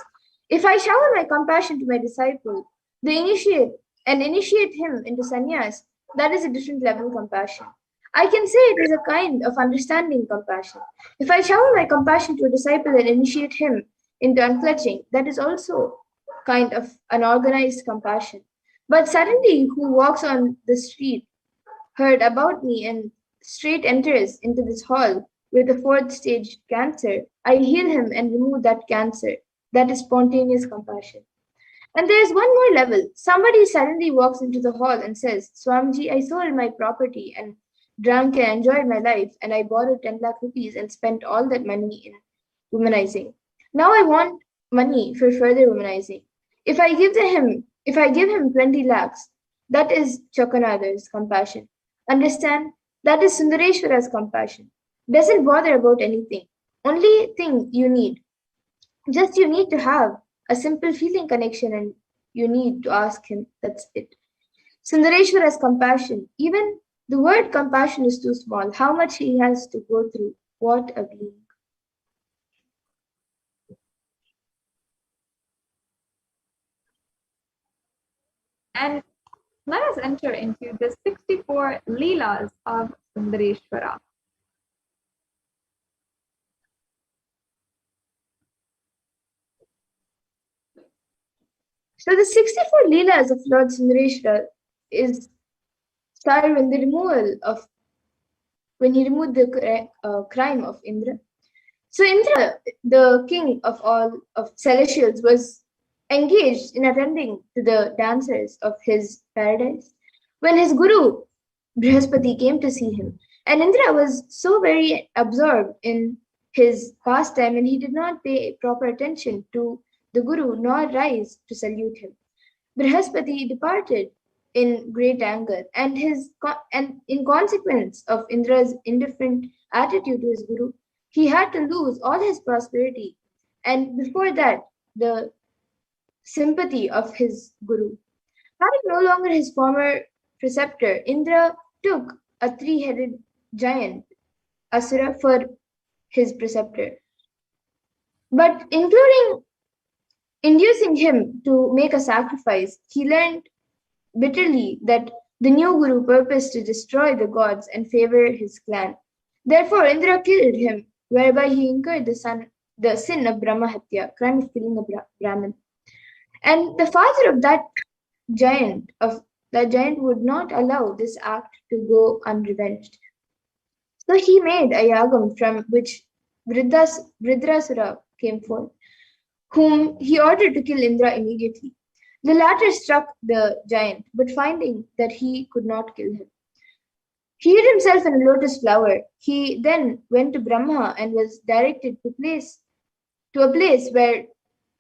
If I shower my compassion to my disciple, They initiate him into sannyas. That is a different level of compassion. I can say it is a kind of understanding compassion. If I shower my compassion to a disciple and initiate him into unclutching, that is also kind of unorganized compassion. But suddenly, who walks on the street, heard about me, and straight enters into this hall with a fourth stage cancer, I heal him and remove that cancer. That is spontaneous compassion. And there is one more level. Somebody suddenly walks into the hall and says, Swamiji, I sold my property and drank and enjoyed my life, and I borrowed 10 lakh rupees and spent all that money in womanizing. Now I want money for further womanizing. If I give him 20 lakhs, that is Chakanada's compassion. Understand? That is Sundareshwara's compassion. Doesn't bother about anything. Only thing you need, just you need to have a simple feeling connection and you need to ask him. That's it. Sundareshwar has compassion. Even the word compassion is too small. How much he has to go through. What a being. And let us enter into the 64 Leelas of Sundareshwara. So the 64 Leelas of Lord Sundareshwara is started when he removed the crime of Indra. So Indra, the king of all of celestials, was engaged in attending to the dancers of his paradise when his guru Brihaspati came to see him. And Indra was so very absorbed in his pastime and he did not pay proper attention to the guru nor rise to salute him. Brihaspati departed in great anger, and in consequence of Indra's indifferent attitude to his guru, he had to lose all his prosperity, and before that, the sympathy of his guru. Having no longer his former preceptor, Indra took a three-headed giant, Asura, for his preceptor. But including inducing him to make a sacrifice, he learned bitterly that the new guru purposed to destroy the gods and favor his clan. Therefore, Indra killed him, whereby he incurred the sin of Brahmahatya, crime of killing a Brahmin. And the father of that giant would not allow this act to go unrevenged. So he made a yagam from which Vridrasura came forth, whom he ordered to kill Indra immediately. The latter struck the giant, but finding that he could not kill him, he hid himself in a lotus flower. He then went to Brahma and was directed to a place where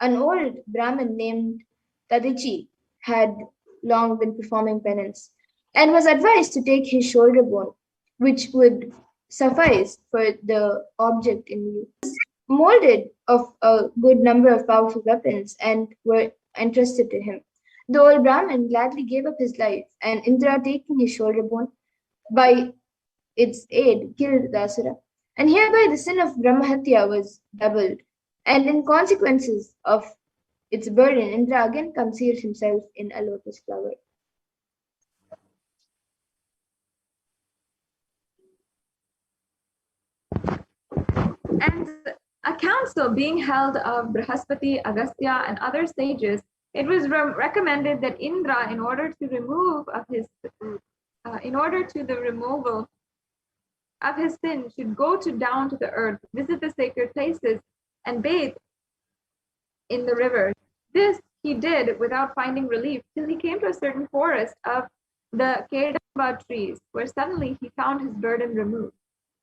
an old Brahmin named Tadichi had long been performing penance, and was advised to take his shoulder bone, which would suffice for the object in view. Molded of a good number of powerful weapons and were entrusted to him. The old Brahmin gladly gave up his life, and Indra, taking his shoulder bone, by its aid, killed the Asura. And hereby the sin of Brahmahatya was doubled, and in consequences of its burden, Indra again concealed himself in a lotus flower. And a council being held of Brihaspati, Agastya, and other sages, it was recommended that Indra, in order to the removal of his sin, should go down to the earth, visit the sacred places, and bathe in the rivers. This he did without finding relief till he came to a certain forest of the Kedamba trees, where suddenly he found his burden removed.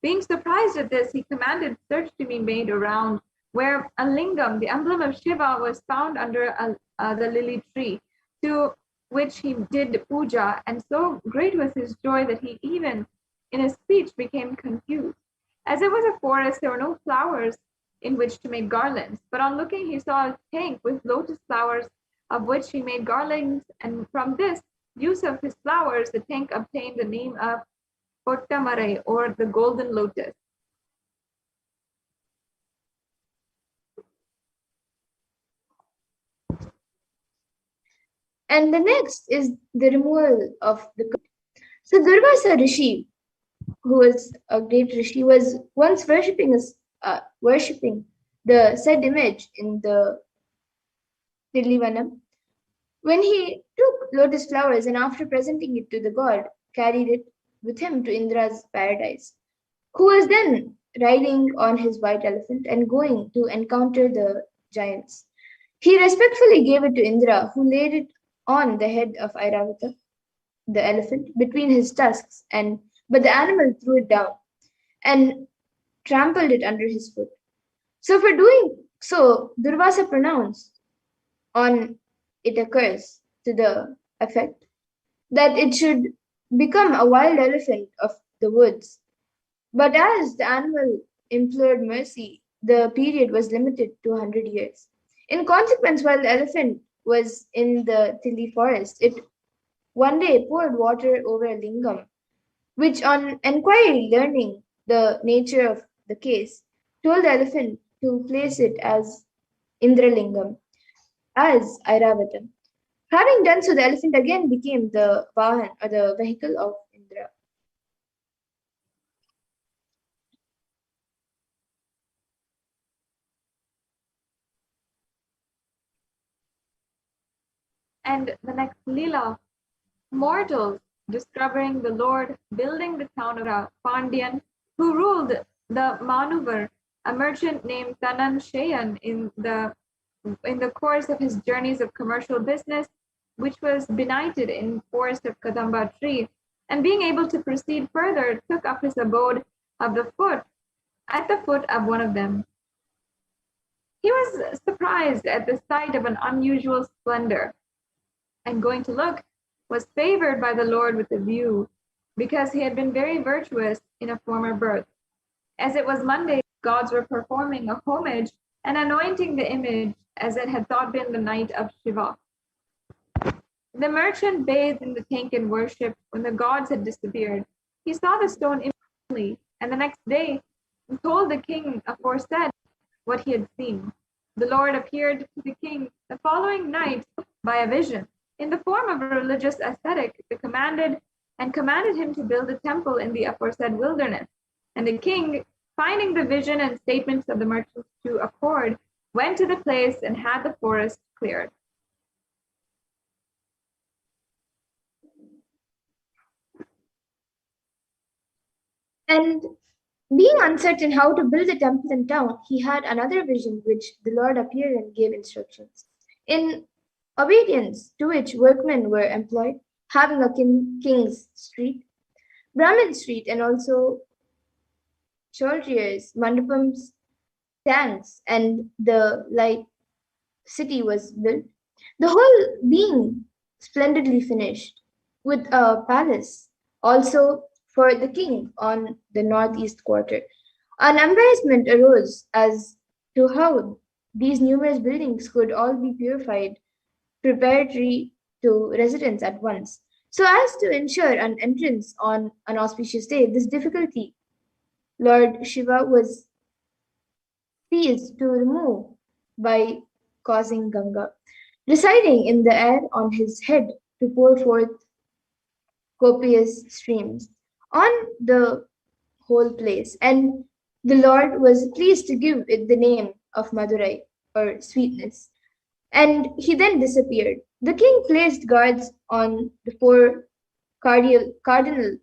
Being surprised at this, he commanded search to be made around, where a lingam, the emblem of Shiva, was found under the lily tree, to which he did puja, and so great was his joy that he even in his speech became confused. As it was a forest, there were no flowers in which to make garlands, but on looking he saw a tank with lotus flowers, of which he made garlands, and from this use of his flowers, the tank obtained the name of Kottamarai, or the golden lotus. And the next is the removal of the curse. So Durvasa Rishi, who was a great Rishi, was once worshipping the said image in the Tilivanam. When he took lotus flowers and after presenting it to the god, carried it with him to Indra's paradise, who was then riding on his white elephant and going to encounter the giants. He respectfully gave it to Indra, who laid it on the head of Airavata, the elephant, between his tusks, but the animal threw it down and trampled it under his foot. So for doing so, Durvasa pronounced on it a curse to the effect that it should become a wild elephant of the woods. But as the animal implored mercy, the period was limited to 100 years. In consequence, while the elephant was in the Tili forest, it one day poured water over a lingam, which on enquiry learning the nature of the case, told the elephant to place it as Indralingam, as Airavatam. Having done so, the elephant again became the Vahan, or the vehicle of Indra. And the next Leela, mortals discovering the Lord building the town of Pandyan, who ruled the Manuvar, a merchant named Tanan Shayan, in the course of his journeys of commercial business, which was benighted in forest of Kadamba tree, and being able to proceed further, took up his abode at the foot of one of them. He was surprised at the sight of an unusual splendor, and going to look, was favored by the Lord with a view, because he had been very virtuous in a former birth. As it was Monday, gods were performing a homage and anointing the image as it had thought been the night of Shiva. The merchant bathed in the tank and worshipped when the gods had disappeared. He saw the stone immediately, and the next day told the king aforesaid what he had seen. The Lord appeared to the king the following night by a vision, in the form of a religious ascetic, commanded him to build a temple in the aforesaid wilderness. And the king, finding the vision and statements of the merchants to accord, went to the place and had the forest cleared. And being uncertain how to build a temple in town, he had another vision which the Lord appeared and gave instructions. In obedience to which workmen were employed, having a king's street, Brahmin street, and also Cholriers, mandapams, tanks, and the like city was built, the whole being splendidly finished, with a palace also for the king on the northeast quarter. An embarrassment arose as to how these numerous buildings could all be purified preparatory to residence at once, so as to ensure an entrance on an auspicious day. This difficulty Lord Shiva was pleased to remove by causing Ganga, residing in the air on his head, to pour forth copious streams on the whole place. And the Lord was pleased to give it the name of Madurai, or sweetness. And he then disappeared. The king placed guards on the four cardinal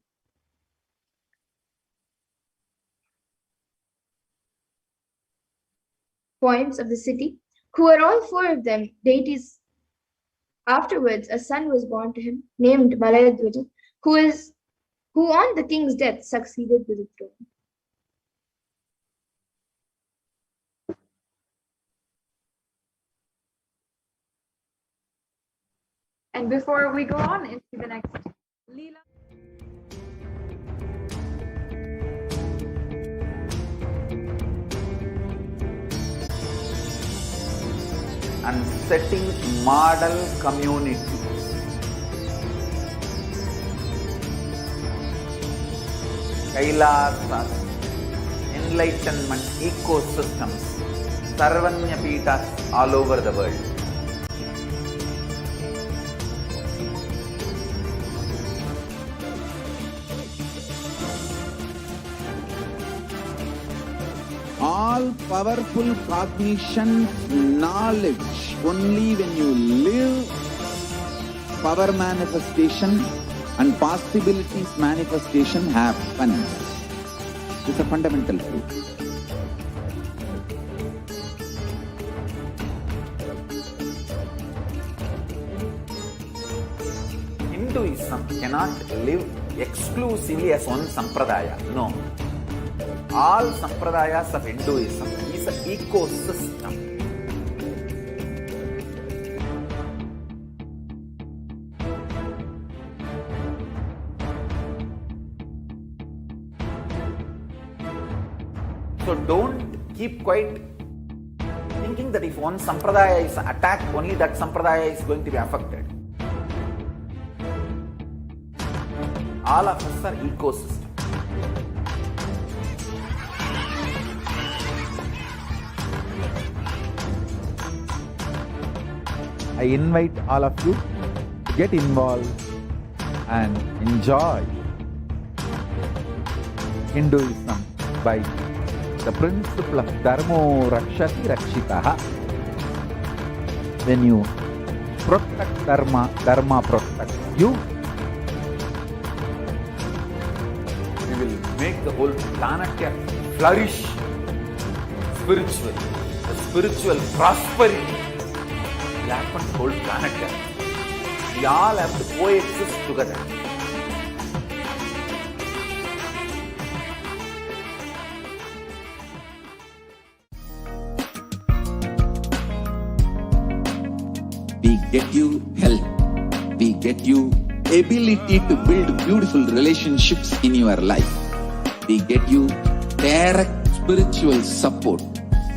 points of the city, who were all four of them deities. Afterwards, a son was born to him, named Malayadwaja, who on the king's death succeeded to the throne. And before we go on into the next Leela, and setting model community. Kailasas, enlightenment ecosystems, Sarvanya Peethas all over the world. all powerful cognition, knowledge, only when you live power manifestation and possibilities manifestation happens. It's a fundamental truth. Hinduism cannot live exclusively as one sampradaya. No. All sampradayas of Hinduism is an ecosystem. So don't keep quiet thinking that if one sampradaya is attacked, only that sampradaya is going to be affected. All of us are ecosystem. I invite all of you to get involved and enjoy Hinduism by the principle of Dharmo Rakshati Rakshitaha. When you protect Dharma, Dharma protects you. We will make the whole planet flourish spiritually. The spiritual prosperity will happen to the whole planet. We all have to coexist together. We get you health. We get you ability to build beautiful relationships in your life. We get you direct spiritual support,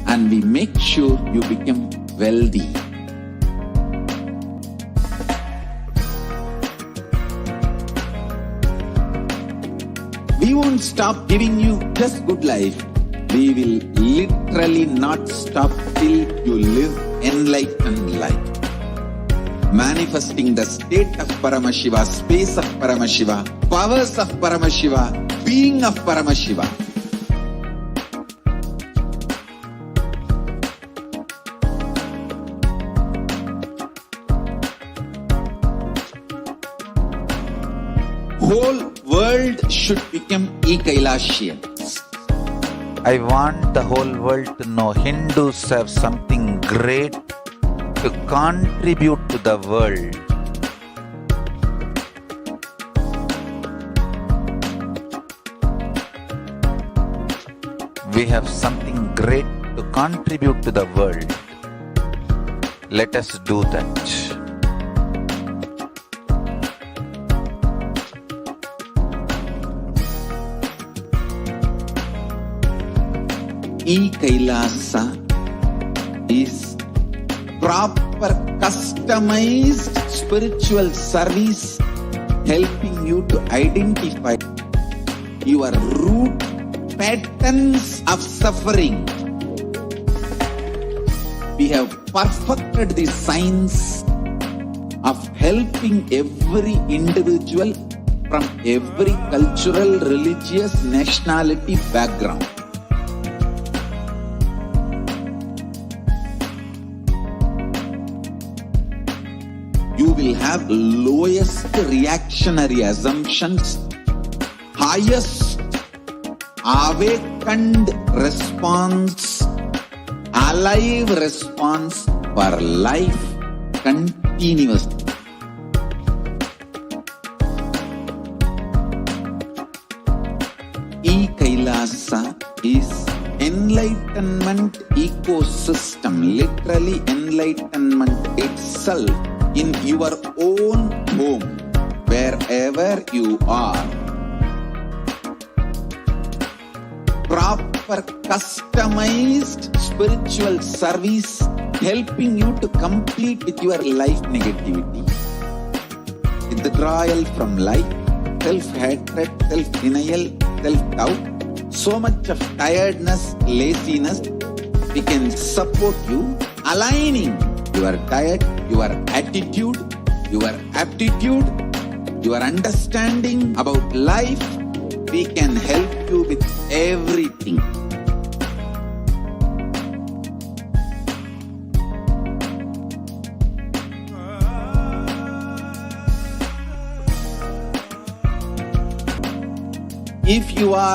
and we make sure you become wealthy. We won't stop giving you just good life. We will literally not stop till you live enlightened life. Manifesting the state of Paramashiva, space of Paramashiva, powers of Paramashiva, being of Paramashiva. Whole world should become Ekailashians. I want the whole world to know Hindus have something great to contribute to the world. We have something great to contribute to the world. Let us do that. E-Kailasa is proper customized spiritual service helping you to identify your root patterns of suffering. We have perfected the science of helping every individual from every cultural, religious, nationality background. You will have lowest reactionary assumptions, highest awakened response, alive response for life continuously. E-Kailasa is enlightenment ecosystem, literally enlightenment itself in your own home, wherever you are. Proper customized spiritual service helping you to complete with your life negativity. Withdrawal from life, self-hatred, self-denial, self-doubt, so much of tiredness, laziness. We can support you aligning your diet, your attitude, your aptitude, your understanding about life. We can help you with everything. If you are